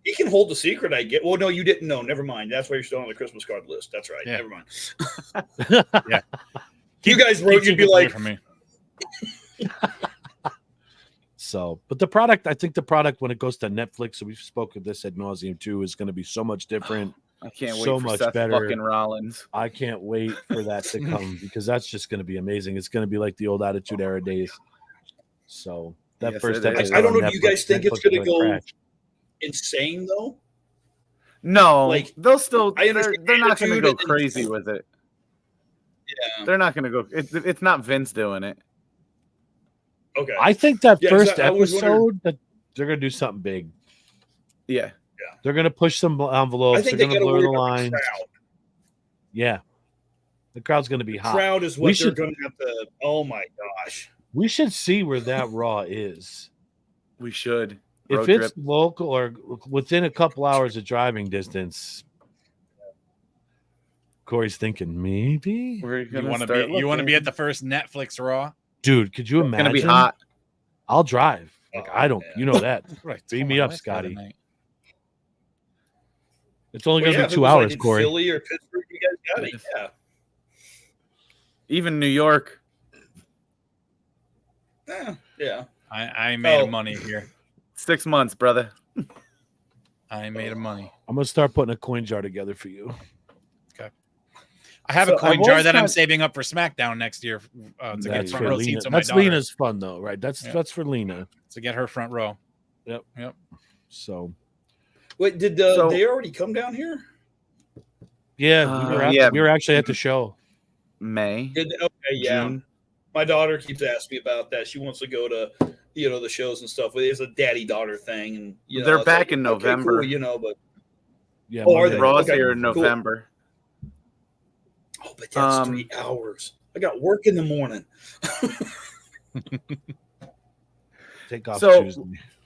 He can hold the secret. I get. Well, no, you didn't know. Never mind. That's why you're still on the Christmas card list. That's right. Yeah. Never mind. Yeah. You guys wrote. You'd be like, for me. So, but the product, I think the product when it goes to Netflix, so we've spoken this ad nauseum too, is going to be so much different. I can't wait so for much Seth better. fucking Rollins. I can't wait for that to come because that's just going to be amazing. It's going to be like the old Attitude Era days. So that Yes, first it is. episode, I don't know. on Do you guys Netflix, think it's Netflix going to go crash. insane though? No, Like, they'll still. I They're understand not going to go attitude and- crazy with it. Yeah. They're not going to go. It's not Vince doing it. Okay. I think that Yeah, 'cause first I was wondering- episode that they're going to do something big. Yeah. They're going to push some I envelopes. think They're they going to got to blur worry the about lines. the crowd. Yeah, the crowd's going to be hot. Crowd is We what they're should- going to have to. Oh my gosh. We should see where that Raw is. We should. If Road it's trip. local or within a couple hours of driving distance, Corey's thinking maybe. We're You gonna want to start be you want to looking. be at the first Netflix Raw? Dude, could you It's imagine? gonna be hot. I'll drive. Like Oh, I don't, man. you know that. Right. Beam Told me my up, wife the other Scotty. night. It's only Well, gonna if be it 2 was, hours, in Corey. Philly or Pittsburgh, you guys got it. Yeah. Even New York. Yeah. I made Oh. money here. 6 months, brother. I made a money. I'm gonna start putting a coin jar together for you. I have So a coin I jar was that I'm kinda- saving up for SmackDown next year to get That's front for row Lena. seats on my That's daughter. Lena's fun though, right? That's Yeah. for Lena. To get her front row. So Wait, did So- they already come down here? yeah, we were actually at the show. May. Did they? Okay, yeah. June. My daughter keeps asking me about that. She wants to go to the shows and stuff. It's a daddy daughter thing, and They're it's back in okay, November. cool, but Yeah, Oh, are Monday they? night. Raw's Okay, here in cool. November. but that's 3 Um, hours. I got work in the morning. Take off So- Tuesday.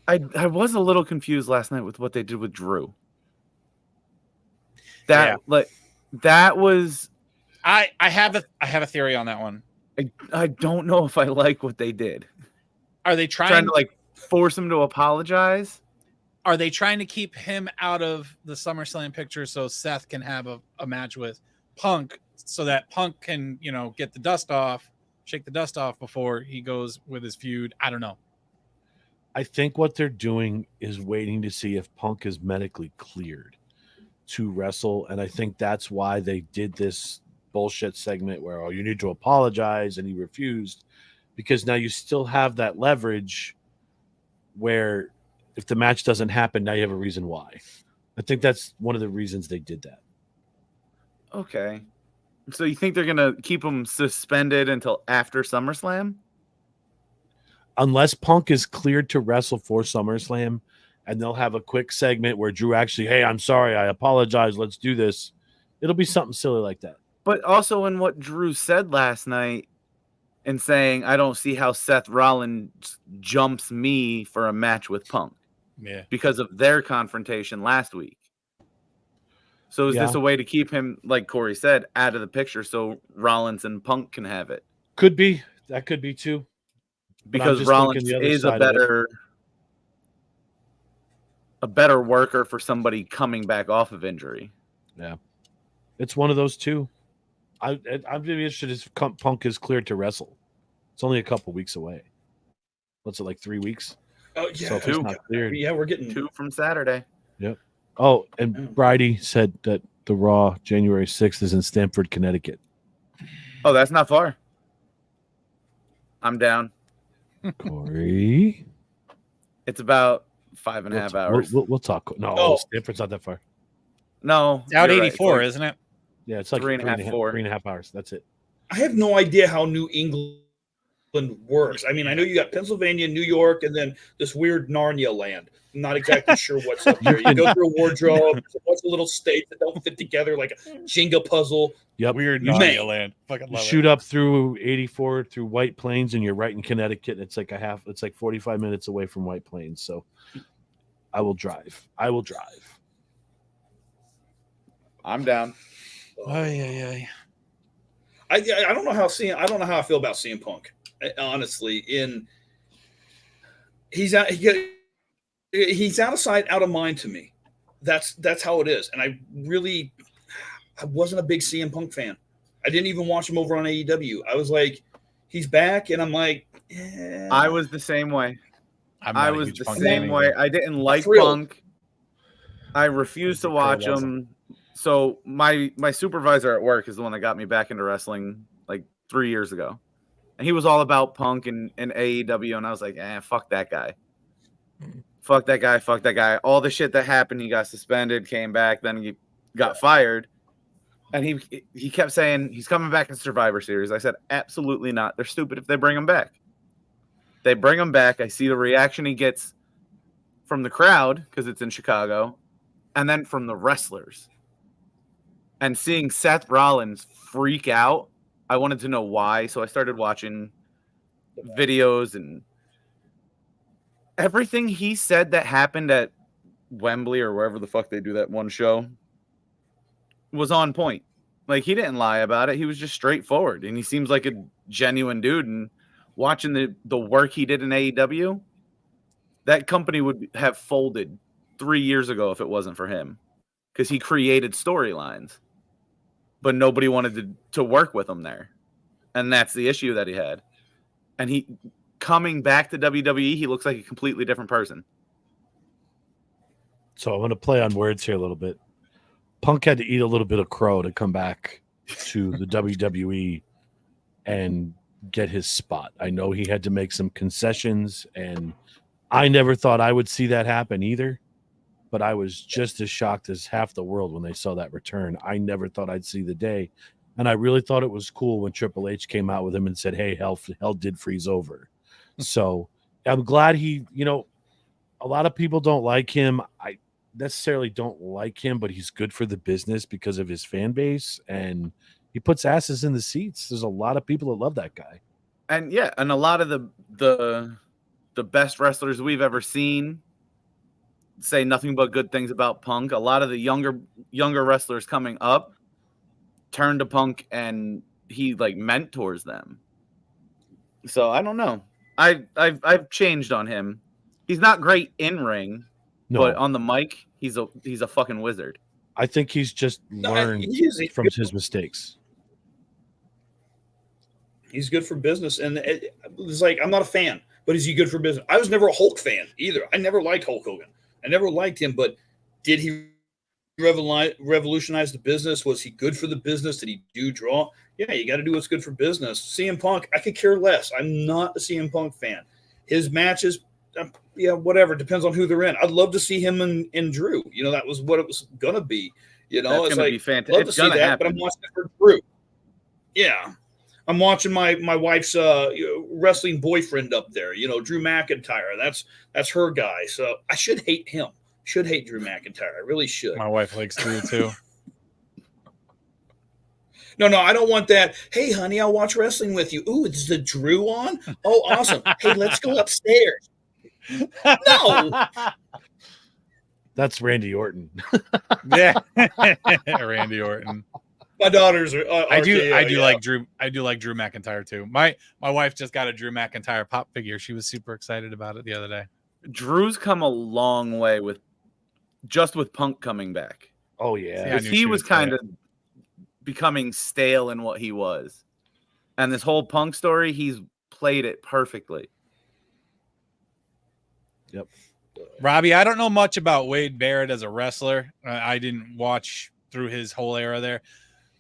I was a little confused last night with what they did with Drew. That was I have a theory on that one. I don't know if I like what they did. Are they Trying to like force him to apologize. Are they trying to keep him out of the SummerSlam picture so Seth can have a match with Punk so that Punk can, get the dust off, shake the dust off before he goes with his feud? I don't know. I think what they're doing is waiting to see if Punk is medically cleared to wrestle. And I think that's why they did this bullshit segment where, you need to apologize, and he refused, because now you still have that leverage where if the match doesn't happen, now you have a reason why. I think that's one of the reasons they did that. Okay. So you think they're gonna keep him suspended until after SummerSlam? Unless Punk is cleared to wrestle for SummerSlam, and they'll have a quick segment where Drew actually, hey, I'm sorry, I apologize, let's do this. It'll be something silly like that. But also in what Drew said last night and saying, I don't see how Seth Rollins jumps me for a match with Punk Yeah. because of their confrontation last week. So is this Yeah. a way to keep him, like Corey said, out of the picture so Rollins and Punk can have it? Could be. That could be too. But I'm Because just Rollins thinking the other is side of it. a better worker for somebody coming back off of injury. It's one of those two. I'm really interested if Punk is cleared to wrestle. It's only a couple weeks away. what's it, like 3 weeks? Oh yeah, So if it's not cleared. yeah, we're getting 2 from Saturday. Yep. Oh, and Bridie said that the Raw January 6th is in Stamford, Connecticut. Oh, that's not far. I'm down. Corey, It's about 5.5 hours. We'll talk. No, Oh. Stamford's not that far. No, It's out you're right. 84, It's isn't it? Yeah, it's like 3.5, 4. 3.5 hours. That's it. I have no idea how New England works. I mean, I know you got Pennsylvania, New York, and then this weird Narnia land. I'm not exactly sure what's up there. You go through a wardrobe, there's a bunch of little states that don't fit together like a Jenga puzzle. Yep. Weird Man. Narnia land. Fucking You love shoot up through 84 through White Plains, and you're right in Connecticut. It's like it's like 45 minutes away from White Plains. So I will drive. I'm down. it. I don't know how I don't know how I feel about CM Punk. Honestly, he's out of sight, out of mind to me. That's how it is. And I wasn't a big CM Punk fan. I didn't even watch him over on AEW. I was like, he's back, and I'm like, yeah. I was the same way. I was the same way. I didn't like Punk. I refused to watch him. So my supervisor at work is the one that got me back into wrestling like 3 years ago. And he was all about Punk and AEW, and I was like, fuck that guy. Fuck that guy. All the shit that happened, he got suspended, came back, then he got fired. And he kept saying he's coming back in Survivor Series. I said, absolutely not. They're stupid if they bring him back. They bring him back. I see the reaction he gets from the crowd because it's in Chicago, and then from the wrestlers. And seeing Seth Rollins freak out, I wanted to know why. So I started watching videos, and everything he said that happened at Wembley or wherever the fuck they do that one show was on point. Like, he didn't lie about it. He was just straightforward, and he seems like a genuine dude. And watching the work he did in AEW, that company would have folded 3 years ago if it wasn't for him, because he created storylines, but nobody wanted to work with him there. And that's the issue that he had. And he coming back to WWE, he looks like a completely different person. So I'm going to play on words here a little bit. Punk had to eat a little bit of crow to come back to the WWE and get his spot. I know he had to make some concessions, and I never thought I would see that happen either. But I was just as shocked as half the world when they saw that return. I never thought I'd see the day. And I really thought it was cool when Triple H came out with him and said, hey, hell did freeze over. So I'm glad a lot of people don't like him. I necessarily don't like him, but he's good for the business because of his fan base, and he puts asses in the seats. There's a lot of people that love that guy. And yeah, and a lot of the best wrestlers we've ever seen say nothing but good things about Punk. A lot of the younger wrestlers coming up turn to Punk, and he like mentors them. So I don't know. I've changed on him. He's not great in ring, but on the mic, he's a fucking wizard. I think he's just learned from his mistakes. He's good for business, and it's like, I'm not a fan, but is he good for business? I was never a Hulk fan either. I never liked Hulk Hogan. I never liked him, but did he revolutionize the business? Was he good for the business? Did he do draw? Yeah, you got to do what's good for business. CM Punk, I could care less. I'm not a CM Punk fan. His matches, whatever. Depends on who they're in. I'd love to see him in Drew. That was what it was going to be. That's it's like, be fantastic. Love to see that, happen. But I'm watching it for Drew. Yeah. I'm watching my wife's wrestling boyfriend up there, Drew McIntyre. That's her guy. So I should hate him. Should hate Drew McIntyre. I really should. My wife likes Drew too. No, I don't want that. Hey, honey, I'll watch wrestling with you. Ooh, is the Drew on? Oh, awesome. Hey, let's go upstairs. No. That's Randy Orton. Yeah, Randy Orton. My daughters are. I do like Drew. I do like Drew McIntyre too. My wife just got a Drew McIntyre pop figure. She was super excited about it the other day. Drew's come a long way with Punk coming back. Oh yeah, because he was kind of becoming stale in what he was, and this whole Punk story, he's played it perfectly. Robbie, I don't know much about Wade Barrett as a wrestler. I didn't watch through his whole era there,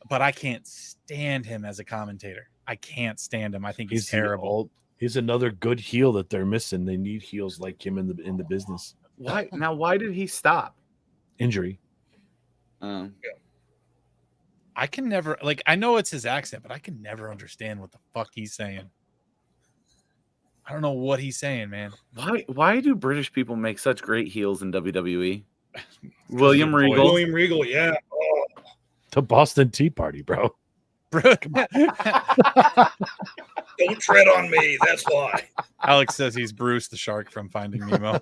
but I can't stand him as a commentator. I can't stand him. I think he's terrible. He's another good heel that they're missing. They need heels like him in the business. Why now? Why did he stop? Injury. I can never I know it's his accent, but I can never understand what the fuck he's saying. I don't know what he's saying, man. Why do British people make such great heels in WWE? William Regal. William Regal, yeah. Oh. The Boston Tea Party, bro. Don't tread on me. That's why. Alex says he's Bruce the shark from Finding Nemo.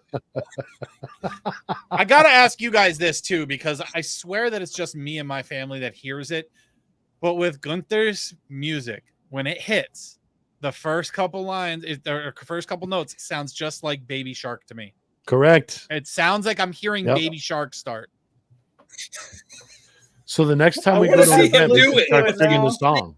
I gotta ask you guys this too, because I swear that it's just me and my family that hears it. But with Gunther's music, when it hits, the first couple lines, or first couple notes, it sounds just like Baby Shark to me. Correct. It sounds like I'm hearing Baby Shark start. So the next time we go to an event, we'll start singing the song.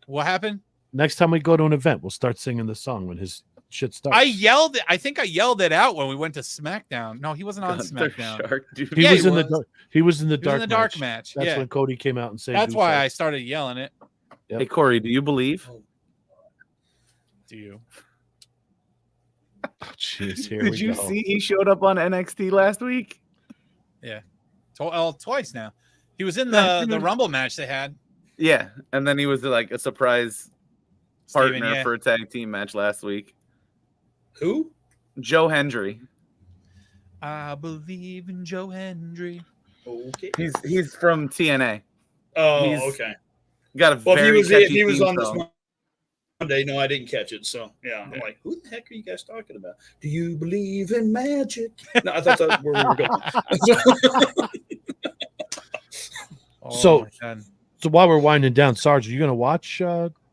What happened? Next time we go to an event, we'll start singing the song when his shit starts. I think I yelled it out when we went to SmackDown. No, he wasn't on SmackDown. Shark, dude. He was in the dark match. That's when Cody came out and said. That's why I started yelling it. Yep. Hey Corey, do you believe? Do you? Oh, jeez, here Did you see he showed up on NXT last week? Yeah, twice now. He was in the Rumble match they had. Yeah, and then he was like a surprise partner Steven, for a tag team match last week. Who? Joe Hendry. I believe in Joe Hendry. Okay. He's from TNA. Oh, okay. Got a Well, very if he was theme on song. this Monday, no, I didn't catch it. So yeah, I'm like, who the heck are you guys talking about? Do you believe in magic? No, I thought that's where we were going. So while we're winding down, Sarge, are you going to watch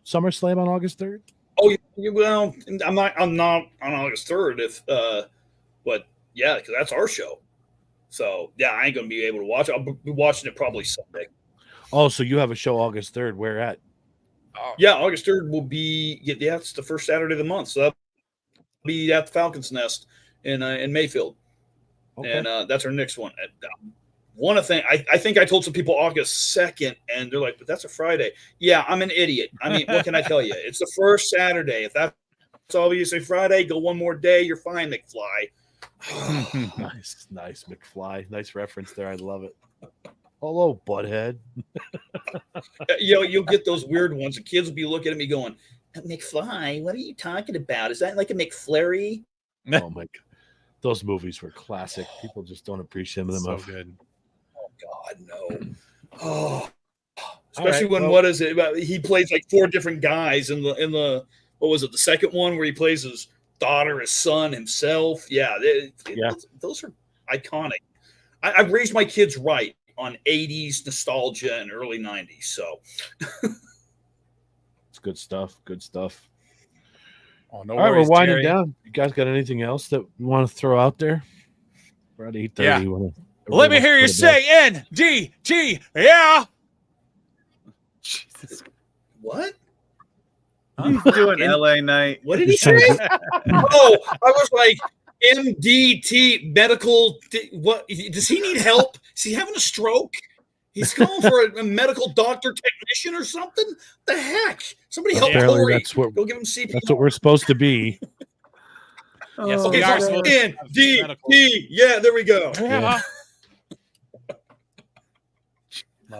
SummerSlam on August 3rd? Oh, well, I'm not on August 3rd. But yeah, because that's our show. So yeah, I ain't going to be able to watch it. I'll be watching it probably Sunday. Oh, so you have a show August 3rd. Where at? Yeah, August 3rd will be. Yeah, it's the first Saturday of the month. So that'll be at the Falcon's Nest in Mayfield, and that's our next one. One of the things I think I told some people August 2nd, and they're like, "But that's a Friday." Yeah, I'm an idiot. I mean, what can I tell you? It's the first Saturday. If that's obviously Friday, go one more day. You're fine, McFly. Nice, McFly. Nice reference there. I love it. Hello, butthead. You'll get those weird ones. The kids will be looking at me going, "McFly, what are you talking about? Is that like a McFlurry?" Oh my God, those movies were classic. People just don't appreciate them enough. So good. God, no. Oh, especially what is it? He plays like 4 different guys in the what was it? The second one where he plays his daughter, his son, himself. Yeah, those are iconic. I've raised my kids right on 80s nostalgia and early 90s. So it's good stuff. Good stuff. Oh, no All right, worries, we're winding Jerry. down. You guys got anything else that you want to throw out there? We're at 8:30. Yeah. Let me hear you say NDT. Yeah. Jesus. what? He's doing LA Night. What did he say? Oh, I was like, MDT medical. What does he need help? Is he having a stroke? He's going for a medical doctor technician or something. The heck! Somebody help Apparently Corey. Go give him CPR. That's what we're supposed to be. Yes, Okay, we are supposed to have NDT. Yeah, there we go. Yeah.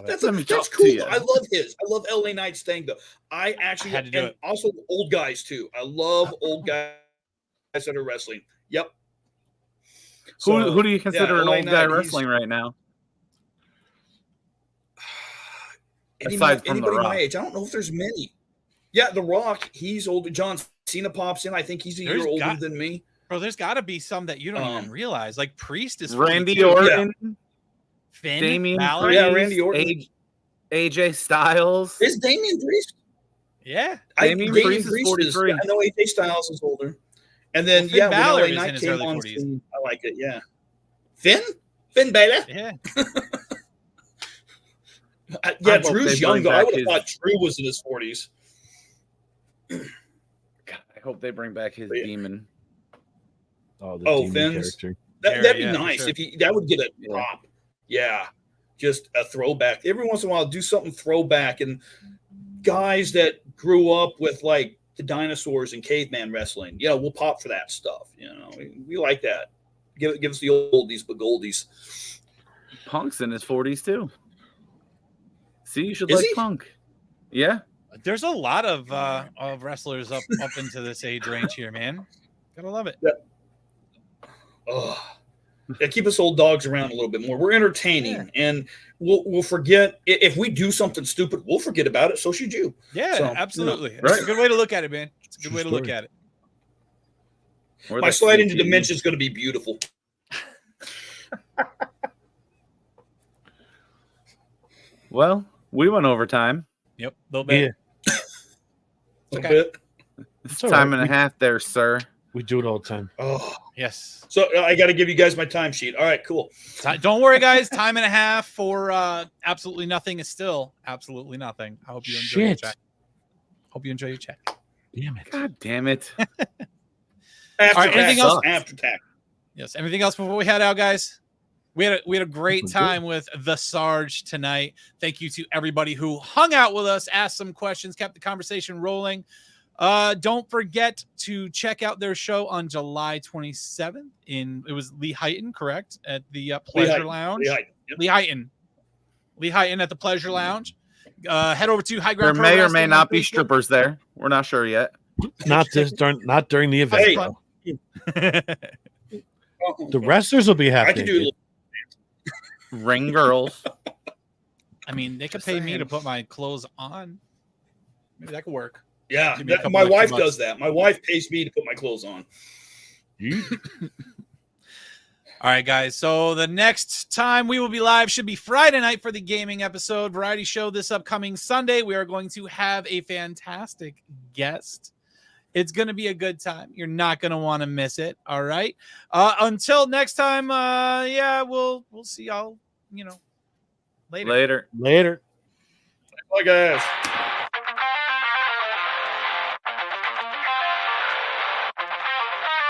That's Let me cool. talk to you. I love his. I love LA Knight's thing though. I actually had to do and it. also old guys too. I love old guys that are wrestling. Yep. Who do you consider an LA old guy Knight, wrestling right now? Anybody Aside from The my Rock. age. I don't know if there's many. Yeah, The Rock. He's older. John Cena pops in. I think he's a year older than me. Bro, there's got to be some that you don't even realize. Like Priest is Randy 42. Orton, Finn, Damian Balor. Priest, Yeah, Randy Orton. AJ Styles. Is Damian Priest? Yeah. Damian Priest is 43. I know AJ Styles is older. And then, Finn Balor when is LA in Knight his came early on 40s. scene, I like it, yeah. Finn Balor? Yeah. Yeah, hope Drew's they younger. bring I back would have his- thought Drew was in his 40s. God, I hope they bring back his Yeah. demon. Oh, the Oh, demon Finn's? character. That'd be Yeah, for nice sure. if that would get a pop. Yeah, just a throwback. Every once in a while, do something throwback. And guys that grew up with like the dinosaurs and caveman wrestling, we'll pop for that stuff. We like that. Give us the oldies but goldies. Punk's in his 40s too. See, you should Is like he? Punk. Yeah. There's a lot of wrestlers up into this age range here, man. Gotta love it. Oh, yeah, keep us old dogs around a little bit more. We're entertaining, and we'll forget if we do something stupid. We'll forget about it. So should you. Yeah, So, absolutely. right. It's a good way to look at it, man. It's a good True way to look story. at it. Or My the slide into CTE. dimension is going to be beautiful. Well, we went overtime. Yep, a little bit. Yeah, A Okay. bit. It's all time right. and a half there, sir. we do it all the time. Oh, Yes. so I got to give you guys my timesheet. All right, cool. Don't worry, guys. Time and a half for absolutely nothing is still absolutely nothing. I hope you enjoy your Shit. check. Hope you enjoy your check. Damn it. God damn it. After All right, anything else? After tax. Yes. Anything else before we head out, guys? We had a great Looking good. time with the Sarge tonight. Thank you to everybody who hung out with us, asked some questions, kept the conversation rolling. Don't forget to check out their show on July 27th. It was Lee Heighton, correct? At the Pleasure Lounge. Lee Heighton. Yep. Lee Heighton at the Pleasure Lounge. Head over to High There Ground. may or may not be strippers there. We're not sure yet. Not during the event. Hey. though. Oh, The wrestlers will be happy. I can do a little. Ring girls. I mean, they could Just pay me saying. to put my clothes on. Maybe that could work. Yeah, Give me a couple my extra wife bucks. does that. My wife pays me to put my clothes on. All right, guys. So the next time we will be live should be Friday night for the gaming episode variety show this upcoming Sunday. We are going to have a fantastic guest. It's going to be a good time. You're not going to want to miss it. All right. Until next time. We'll see y'all, later. Later. Later. Bye, guys.